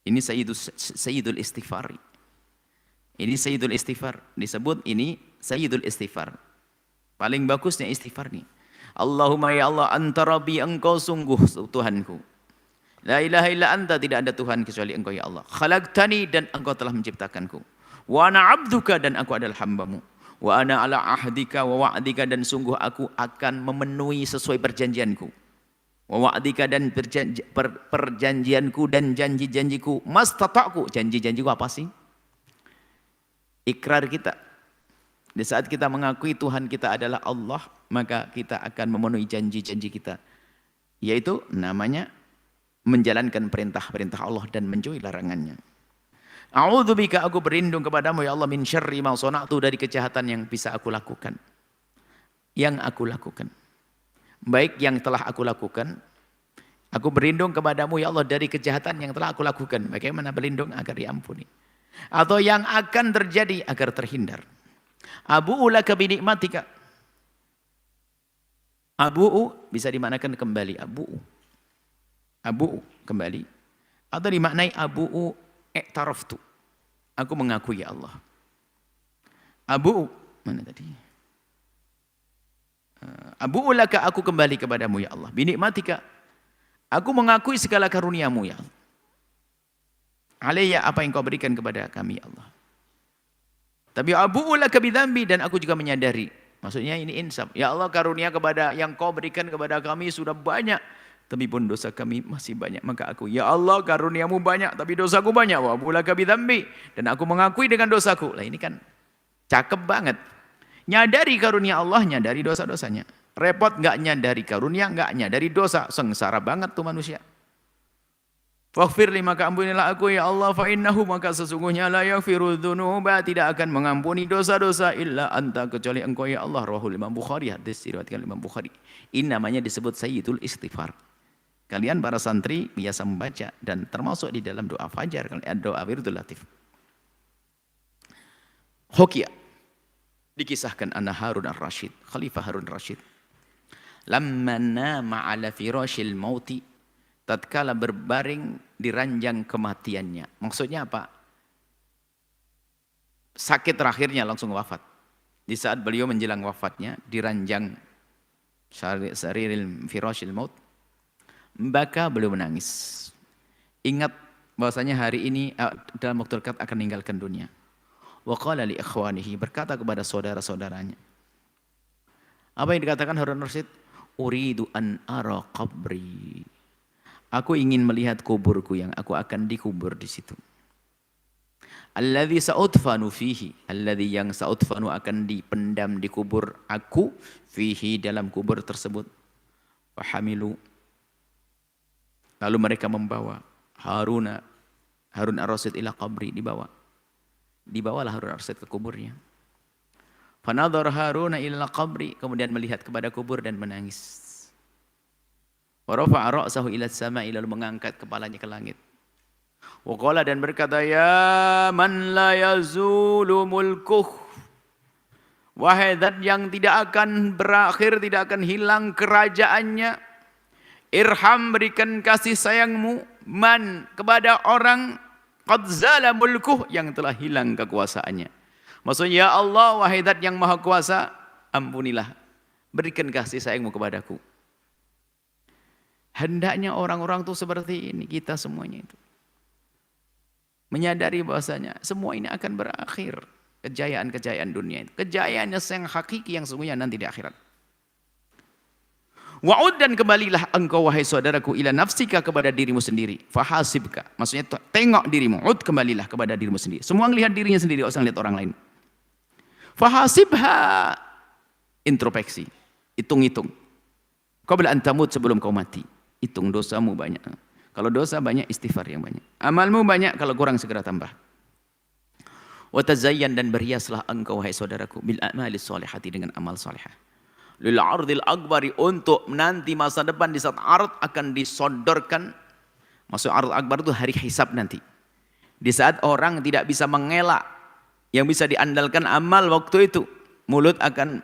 Ini Sayyidul Istighfar. Ini Sayyidul Istighfar. Disebut ini Sayyidul Istighfar. Paling bagusnya istighfar nih. Allahumma ya Allah, anta rabbi, Engkau sungguh Tuhanku. La ilaha illa anta, tidak ada Tuhan kecuali Engkau ya Allah. Khalaqtani, dan Engkau telah menciptakanku. Wa ana abduka, dan aku adalah hambamu. Wa ana ala ahdika wa wa'dika, dan sungguh aku akan memenuhi sesuai perjanjianku. Wa wa'dika, dan perjanjianku dan janji-janjiku. Mastata'ku, janji-janjiku apa sih? Ikrar kita. Di saat kita mengakui Tuhan kita adalah Allah, maka kita akan memenuhi janji-janji kita. Yaitu namanya menjalankan perintah-perintah Allah dan menjauhi larangannya. A'udzubika, aku berlindung kepadamu ya Allah, min syarri ma sana'tu, dari kejahatan yang bisa aku lakukan. Yang aku lakukan. Baik yang telah aku lakukan. Aku berlindung kepadamu ya Allah dari kejahatan yang telah aku lakukan. Bagaimana berlindung? Agar diampuni. Atau yang akan terjadi agar terhindar. Abu'u laka binikmatika. Abu'u bisa dimaknakan kembali. Abu'u kembali. Atau dimaknai abu'u i'taraftu. Aku mengakui ya Allah. Abu'u, mana tadi? Abu'u laka, aku kembali kepadamu ya Allah. Binikmatika, aku mengakui segala karuniamu ya Allah. Alayya, apa yang kau berikan kepada kami ya Allah. Tapi abu'u laka bidzambi, dan aku juga menyadari. Maksudnya ini insaf. Ya Allah, karunia kepada yang kau berikan kepada kami sudah banyak. Tapi pun dosa kami masih banyak. Maka aku, ya Allah, karuniamu banyak, tapi dosaku banyak. Wa abu'u laka bidzambi, dan aku mengakui dengan dosaku. Lah ini kan cakep banget. Nyadari karunia Allah, nyadari dosa-dosanya. Repot nggak nyadari karunia, nggak nyadari dosa. Sengsara banget tuh manusia. Faghfir li, maka ampunilah aku ya Allah, fa innahu, maka sesungguhnya la yaghfiru dzunuba, tidak akan mengampuni dosa-dosa illa anta, kecuali Engkau ya Allah. Rawahu Imam Bukhari, hadis diriwayatkan Imam Bukhari. Ini namanya disebut Sayyidul Istighfar. Kalian para santri biasa membaca, dan termasuk di dalam doa fajar, doa wirdul latif. Hokia, dikisahkan anna Harun ar-Rasyid, Khalifah Harun ar-Rasyid, lamma nama ala firashil mauti, tatkala berbaring di ranjang kematiannya. Maksudnya apa? Sakit terakhirnya langsung wafat. Di saat beliau menjelang wafatnya, di ranjang sariril firashil maut, maka beliau menangis. Ingat bahwasanya hari ini dalam waktu dekat akan meninggalkan dunia. Wa qala li ikhwanihi, berkata kepada saudara-saudaranya. Apa yang dikatakan Harun ar-Rasyid? Uridu an ara qabri. Aku ingin melihat kuburku yang aku akan dikubur di situ. Alladzi sa'udfanu fihi, alladzi yang sa'udfanu akan dipendam, dikubur aku fihi, dalam kubur tersebut. Fahamilu, lalu mereka membawa Harun ar-Rasyid ila qabri, dibawalah Harun ar-Rasyid ke kuburnya. Fanadhar Harun ila qabri, kemudian melihat kepada kubur dan menangis. Wa rafa'a ra'sahu ila as-sama'i, lalu mengangkat kepalanya ke langit. Wa qala, dan berkata, ya man la yazulu mulkuh, wahai zat yang tidak akan berakhir, tidak akan hilang kerajaannya, irham, berikan kasih sayangmu, man, kepada orang qad zala mulkuh, yang telah hilang kekuasaannya. Maksudnya, ya Allah, wahai zat yang maha kuasa, ampunilah, berikan kasih sayangmu kepadaku. Hendaknya orang-orang itu seperti ini, kita semuanya itu. Menyadari bahwasanya semua ini akan berakhir. Kejayaan-kejayaan dunia itu. Kejayaan yang hakiki yang sesungguhnya nanti di akhirat. Wa'ud, dan kembalilah engkau wahai saudaraku ila nafsika, kepada dirimu sendiri. Fahasibka, maksudnya tengok dirimu. Ud, kembalilah kepada dirimu sendiri. Semua melihat dirinya sendiri, tidak usah lihat orang lain. Fahasibha, introspeksi, hitung-hitung. Qabla an tamut, sebelum kau mati. Hitung dosamu banyak. Kalau dosa banyak, istighfar yang banyak. Amalmu banyak, kalau kurang segera tambah. Wa tazayyan, dan berhiaslah engkau hai saudaraku bil a'malis shalihati, dengan amal salihah. Lil ardil akbari, untuk nanti masa depan di saat ard akan disodorkan. Maksud ard akbar itu hari hisab nanti. Di saat orang tidak bisa mengelak, yang bisa diandalkan amal waktu itu. Mulut akan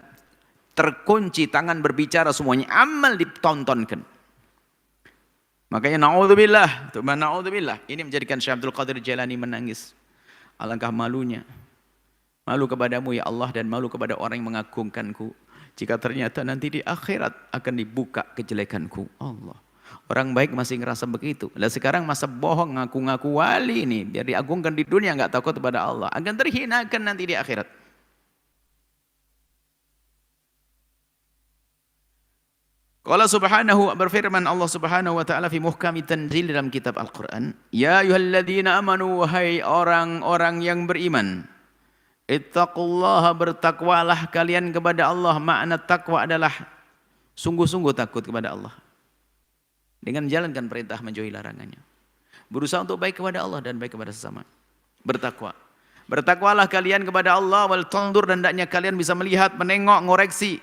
terkunci, tangan berbicara, semuanya amal ditontonkan. Makanya na'udzubillah, na'udzubillah. Ini menjadikan Syekh Abdul Qadir Jailani menangis. Alangkah malunya. Malu kepadamu ya Allah, dan malu kepada orang yang mengagungkanku. Jika ternyata nanti di akhirat akan dibuka kejelekanku. Allah. Orang baik masih ngerasa begitu. Lah sekarang masa bohong, ngaku-ngaku wali ini. Biar diagungkan di dunia, nggak takut kepada Allah. Akan terhinakan nanti di akhirat. Allah subhanahu berfirman, Allah subhanahu wa ta'ala fi muhkami tanzil, dalam kitab Al-Quran. Ya ayyuhalladzina amanu, wahai orang-orang yang beriman. Ittaqullaha, bertakwalah kalian kepada Allah. Makna takwa adalah sungguh-sungguh takut kepada Allah. Dengan menjalankan perintah, menjauhi larangannya. Berusaha untuk baik kepada Allah dan baik kepada sesama. Bertakwa. Bertakwalah kalian kepada Allah. Wal tandur, dan hendaknya kalian bisa melihat, menengok, ngoreksi.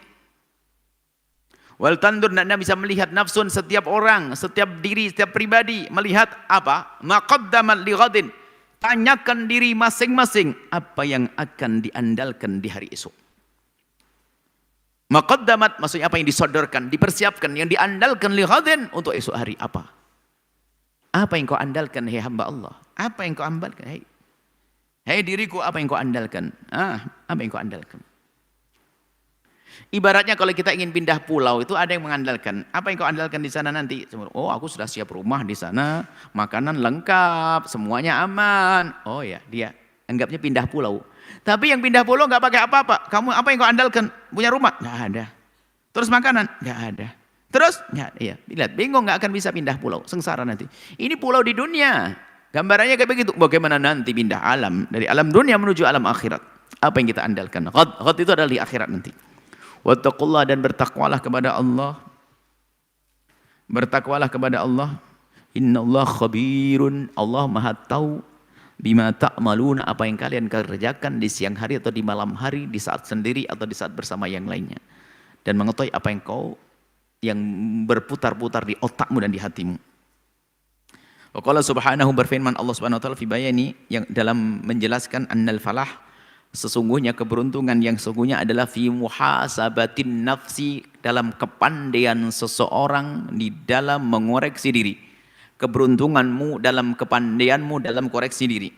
Wal tandur, hendaknya bisa melihat nafsun, setiap orang, setiap diri, setiap pribadi. Melihat apa? Maqaddamat li ghadin. Tanyakan diri masing-masing apa yang akan diandalkan di hari esok. Maqaddamat maksudnya apa yang disodorkan, dipersiapkan, yang diandalkan li ghadin, untuk esok hari apa? Apa yang kau andalkan, hai hamba Allah? Apa yang kau andalkan? Hai diriku, apa yang kau andalkan? Apa yang kau andalkan? Ibaratnya kalau kita ingin pindah pulau, itu ada yang mengandalkan. Apa yang kau andalkan di sana nanti? Oh, aku sudah siap rumah di sana, makanan lengkap, semuanya aman. Oh ya, dia anggapnya pindah pulau. Tapi yang pindah pulau nggak pakai apa-apa. Kamu apa yang kau andalkan? Punya rumah? Nggak ada. Terus makanan? Nggak ada. Terus? Nggak. Iya. Lihat, bingung, nggak akan bisa pindah pulau. Sengsara nanti. Ini pulau di dunia. Gambarannya kayak begitu. Bagaimana nanti pindah alam dari alam dunia menuju alam akhirat? Apa yang kita andalkan? Ghad itu adalah di akhirat nanti. Wattaqullah, dan bertakwalah kepada Allah. Bertakwalah kepada Allah. Innallaha khabirun, Allah Maha tahu bima ta'maluna, apa yang kalian kerjakan di siang hari atau di malam hari, di saat sendiri atau di saat bersama yang lainnya. Dan mengetahui apa yang berputar-putar di otakmu dan di hatimu. Wa qala subhanahu, berfirman Allah Subhanahu wa taala fi bayani, yang dalam menjelaskan annal falah, sesungguhnya keberuntungan yang sesungguhnya adalah fi muhasabatin nafsi, dalam kepandaian seseorang di dalam mengoreksi diri. Keberuntunganmu dalam kepandaianmu dalam koreksi diri.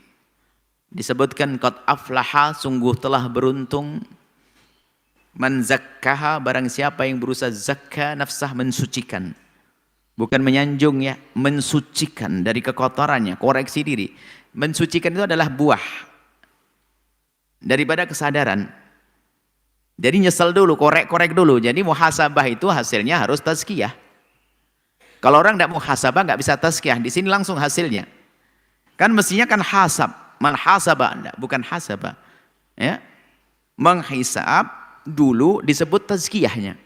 Disebutkan qad aflaha, sungguh telah beruntung, man zakkaha, barang siapa yang berusaha zakka nafsah, mensucikan. Bukan menyanjung ya, mensucikan dari kekotorannya, koreksi diri. Mensucikan itu adalah buah daripada kesadaran. Jadi nyesel dulu, korek-korek dulu. Jadi muhasabah itu hasilnya harus tazkiyah. Kalau orang tidak muhasabah nggak bisa tazkiyah. Di sini langsung hasilnya. Kan mestinya kan hasab, man hasabah, enggak, bukan hasabah. Ya. Menghisab dulu disebut tazkiyahnya.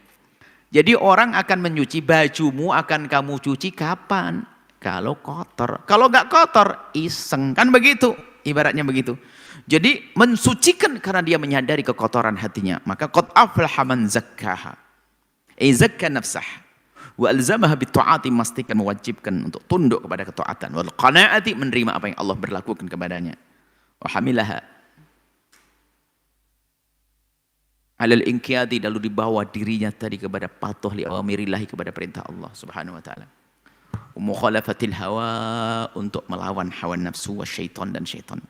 Jadi orang akan menyuci, bajumu akan kamu cuci kapan? Kalau kotor. Kalau nggak kotor, iseng. Kan begitu, ibaratnya begitu. Jadi mensucikan karena dia menyadari kekotoran hatinya. Maka qad aflaha man zakkaha. Zakka nafsah. Wa alzamaha bitta'ati, memastikan, mewajibkan untuk tunduk kepada ketaatan. Wal qanaati, menerima apa yang Allah berlakukan kepadanya. Wa hamilaha alal inqiyadi, lalu dibawa dirinya tadi kepada patuh li awamirillahi, kepada perintah Allah Subhanahu wa taala. Mukhalafatil hawa, untuk melawan hawa nafsu wa syaitan, dan syaitan.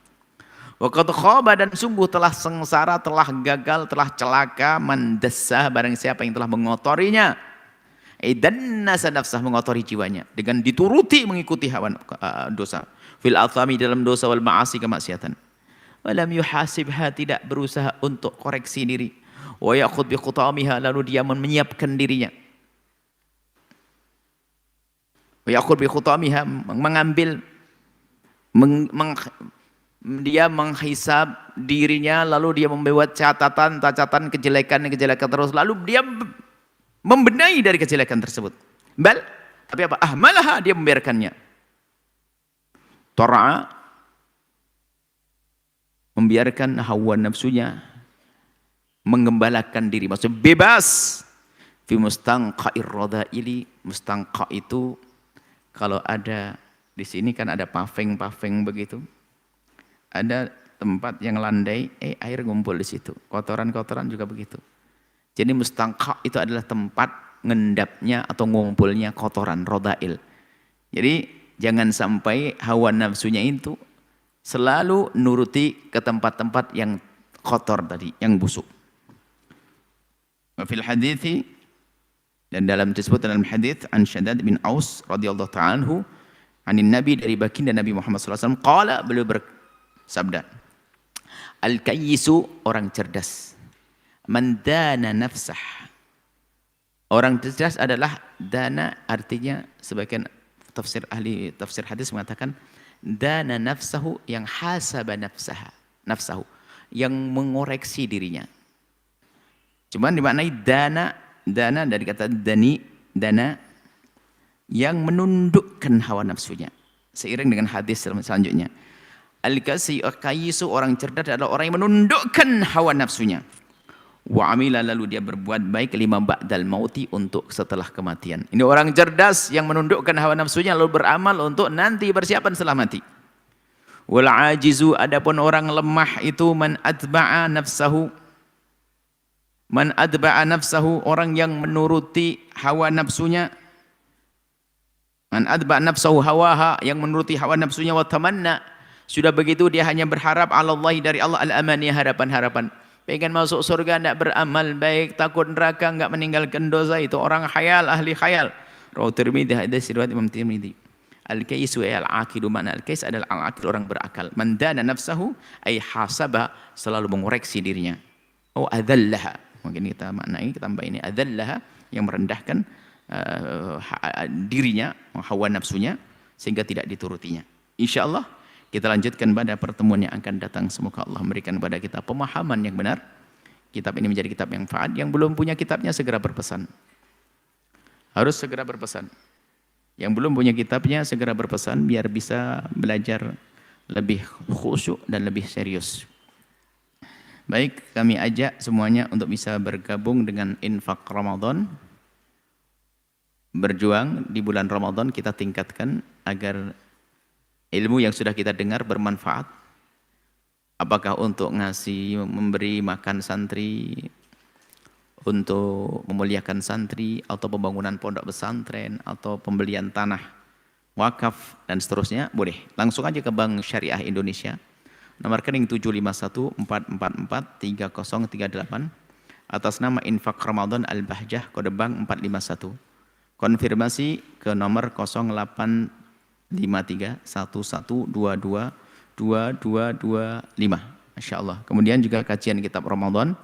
Wa qad khaba, dan sungguh telah sengsara, telah gagal, telah celaka, man dassah, barang siapa yang telah mengotorinya. Dan nasa nafsah, mengotori jiwanya dengan dituruti mengikuti hawa dosa. Fil athami, dalam dosa, wal ma'asi, kemaksiatan. Walam yuhasibha, tidak berusaha untuk koreksi diri. Wa ya'khud bi khutamiha, lalu dia menyiapkan dirinya. Wa ya'khud bi khutamiha, mengambil dia menghisab dirinya, lalu dia membuat catatan kejelekan terus, lalu dia membenahi dari kejelekan tersebut. Tapi apa? Malah dia membiarkannya. Tara'a, membiarkan hawa nafsunya mengembalakan diri, maksudnya bebas. Fi mustanqa'ir radha'ili, mustanqa itu kalau ada di sini kan ada paving begitu. Ada tempat yang landai, air ngumpul di situ. Kotoran-kotoran juga begitu. Jadi mustanqa itu adalah tempat ngendapnya atau ngumpulnya kotoran, radha'il. Jadi jangan sampai hawa nafsunya itu selalu nuruti ke tempat-tempat yang kotor tadi, yang busuk. Wa fil hadithi, dan disebut dalam hadits an Shaddad bin Aus radhiyallahu ta'ala anhu, anin Nabi, dari baginda Nabi Muhammad SAW, qala, beliau bersabda, al-kayyisu, orang cerdas, man dana nafsah. Orang cerdas adalah dana, artinya sebagian ahli tafsir hadis mengatakan dana nafsahu, yang hasaba nafsahu, yang mengoreksi dirinya. Cuman dimaknai dana dari kata dana yang menundukkan hawa nafsunya. Seiring dengan hadis selanjutnya. Al-kayyisu, orang cerdas adalah orang yang menundukkan hawa nafsunya. Wa amila, lalu dia berbuat baik, lima ba'dal mauti, untuk setelah kematian. Ini orang cerdas yang menundukkan hawa nafsunya lalu beramal untuk nanti persiapan setelah mati. Wal ajizu, adapun orang lemah itu man atba'a nafsahu, orang yang menuruti hawa nafsunya. Man atba'a nafsahu hawaha, yang menuruti hawa nafsunya, wa tamanna, sudah begitu dia hanya berharap Allah, dari Allah, al-amani, harapan-harapan. Pengen masuk surga, tidak beramal baik, takut neraka, enggak meninggalkan dosa, itu orang khayal, ahli khayal. Rawahu Tirmidzi, hadis riwayat Imam Tirmidzi. Al-kayyisu al-aqilu, mana al-kays adalah al-aqil, orang berakal. Man dana nafsahu ay hasaba, selalu mengoreksi dirinya. Oh, adzallaha, mungkin kita maknai, kita tambah ini, adzallaha, yang merendahkan dirinya, hawa nafsunya, sehingga tidak diturutinya. Insyaallah kita lanjutkan pada pertemuan yang akan datang. Semoga Allah memberikan kepada kita pemahaman yang benar. Kitab ini menjadi kitab yang manfaat. Yang belum punya kitabnya segera berpesan. Harus segera berpesan. Yang belum punya kitabnya segera berpesan biar bisa belajar lebih khusyuk dan lebih serius. Baik, kami ajak semuanya untuk bisa bergabung dengan infak Ramadan. Berjuang di bulan Ramadan, kita tingkatkan agar ilmu yang sudah kita dengar bermanfaat. Apakah untuk memberi makan santri, untuk memuliakan santri, atau pembangunan pondok pesantren, atau pembelian tanah wakaf, dan seterusnya, boleh. Langsung aja ke Bank Syariah Indonesia. Nomor rekening 751-444-3038. Atas nama Infak Ramadan Al-Bahjah, kode bank 451. Konfirmasi ke nomor 0853-1122-2225. Masya Allah. Kemudian juga kajian kitab Ramadan.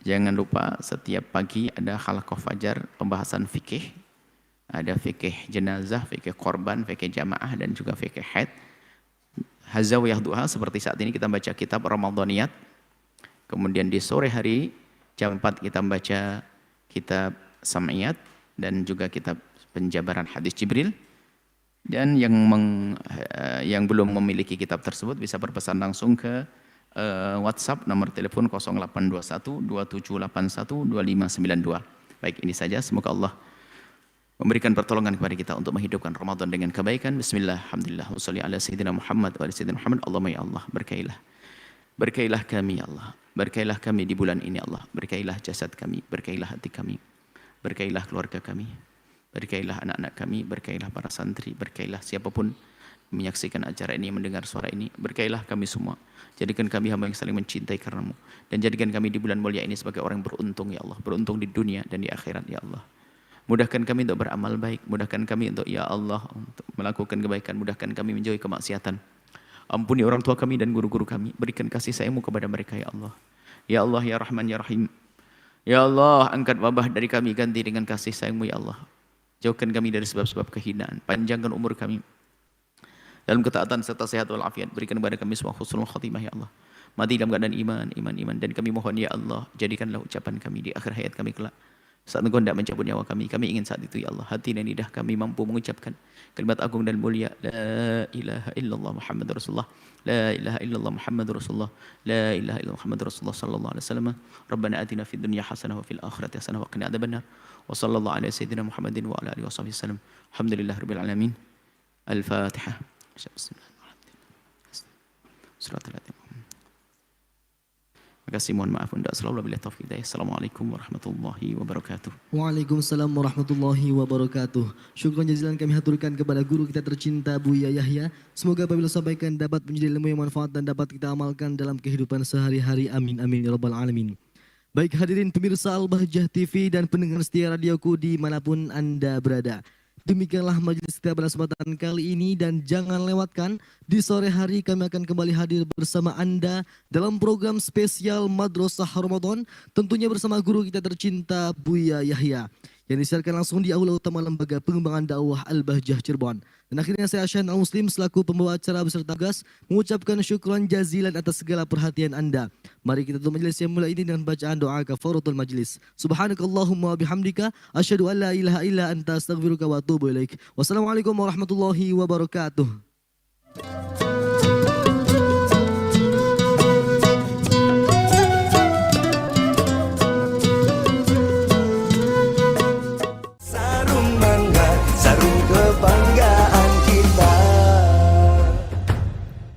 Jangan lupa setiap pagi ada halaqah fajar, pembahasan fikih. Ada fikih jenazah, fikih korban, fikih jamaah, dan juga fikih haid. Hazawiyah duha, seperti saat ini kita baca kitab Ramadaniyat. Kemudian di sore hari jam 4 kita baca kitab Sam'iyat dan juga kitab penjabaran hadis Jibril. Dan yang belum memiliki kitab tersebut bisa berpesan langsung ke WhatsApp nomor telepon 0821 2781 2592. Baik, ini saja. Semoga Allah memberikan pertolongan kepada kita untuk menghidupkan Ramadan dengan kebaikan. Bismillah, alhamdulillah, wassalli ala sayyidina Muhammad wa ala sayyidina Muhammad. Allahumma ya Allah, berkailah kami ya Allah. Berkailah kami di bulan ini Allah. Berkailah jasad kami, berkailah hati kami. Berkailah keluarga kami. Berkailah anak-anak kami, berkailah para santri, berkailah siapapun menyaksikan acara ini, mendengar suara ini. Berkailah kami semua. Jadikan kami hamba yang saling mencintai karenamu. Dan jadikan kami di bulan mulia ini sebagai orang yang beruntung ya Allah. Beruntung di dunia dan di akhirat ya Allah. Mudahkan kami untuk beramal baik. Mudahkan kami untuk ya Allah untuk melakukan kebaikan. Mudahkan kami menjauhi kemaksiatan. Ampuni orang tua kami dan guru-guru kami. Berikan kasih sayangmu kepada mereka ya Allah. Ya Allah ya Rahman ya Rahim. Ya Allah, angkat wabah dari kami, ganti dengan kasih sayangmu ya Allah. Jauhkan kami dari sebab-sebab kehinaan. Panjangkan umur kami. dalam ketaatan serta sehat walafiat. Berikan kepada kami semua husnul khatimah ya Allah. Mati dalam keadaan iman. Dan kami mohon ya Allah, jadikanlah ucapan kami di akhir hayat kami kelak. Saat Engkau hendak mencabut nyawa kami ingin saat itu ya Allah, hati dan lidah kami mampu mengucapkan kalimat agung dan mulia, La ilaha illallah Muhammad Rasulullah, La ilaha illallah Muhammad Rasulullah, La ilaha illallah Muhammad Rasulullah sallallahu alaihi wasallam. Rabbana atina fid dunya hasanah wa fil akhirati hasanah wa qina adzabannar. Wa sallallahu ala sayyidina Muhammadin wa ala alihi washabihi wasallam. Alhamdulillahirabbil alamin. Al-Fatihah. Bismillahirrahmanirrahim. Terima kasih, mohon maaf untuk selalu bila taufik hidayah. Assalamualaikum warahmatullahi wabarakatuh. Waalaikumsalam warahmatullahi wabarakatuh. Syukran jazilan kami haturkan kepada guru kita tercinta Buya Yahya. Semoga apabila sampaikan dapat menjadi ilmu yang manfaat dan dapat kita amalkan dalam kehidupan sehari-hari. Amin amin ya rabbal alamin. Baik hadirin pemirsa Al-Bahjah TV dan pendengar setia radioku dimanapun Anda berada. Demikianlah majelis kita pada kesempatan kali ini dan jangan lewatkan di sore hari kami akan kembali hadir bersama Anda dalam program spesial Madrasah Ramadan, tentunya bersama guru kita tercinta Buya Yahya yang disiarkan langsung di Aula Utama Lembaga Pengembangan Dakwah Al-Bahjah Cirebon. Dan akhirnya saya Syahn Al-Muslim selaku pembawa acara beserta tugas mengucapkan syukran jazilan atas segala perhatian Anda. Mari kita tutup majelis yang mulia ini dengan bacaan doa kafaratul majlis. Subhanakallahumma bihamdika asyhadu an la ilaha illa anta astaghfiruka wa atubu ilaik. Wassalamualaikum warahmatullahi wabarakatuh.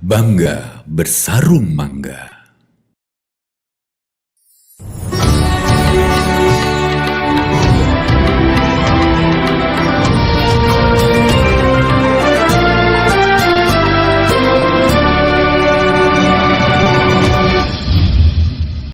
Bangga bersarung mangga.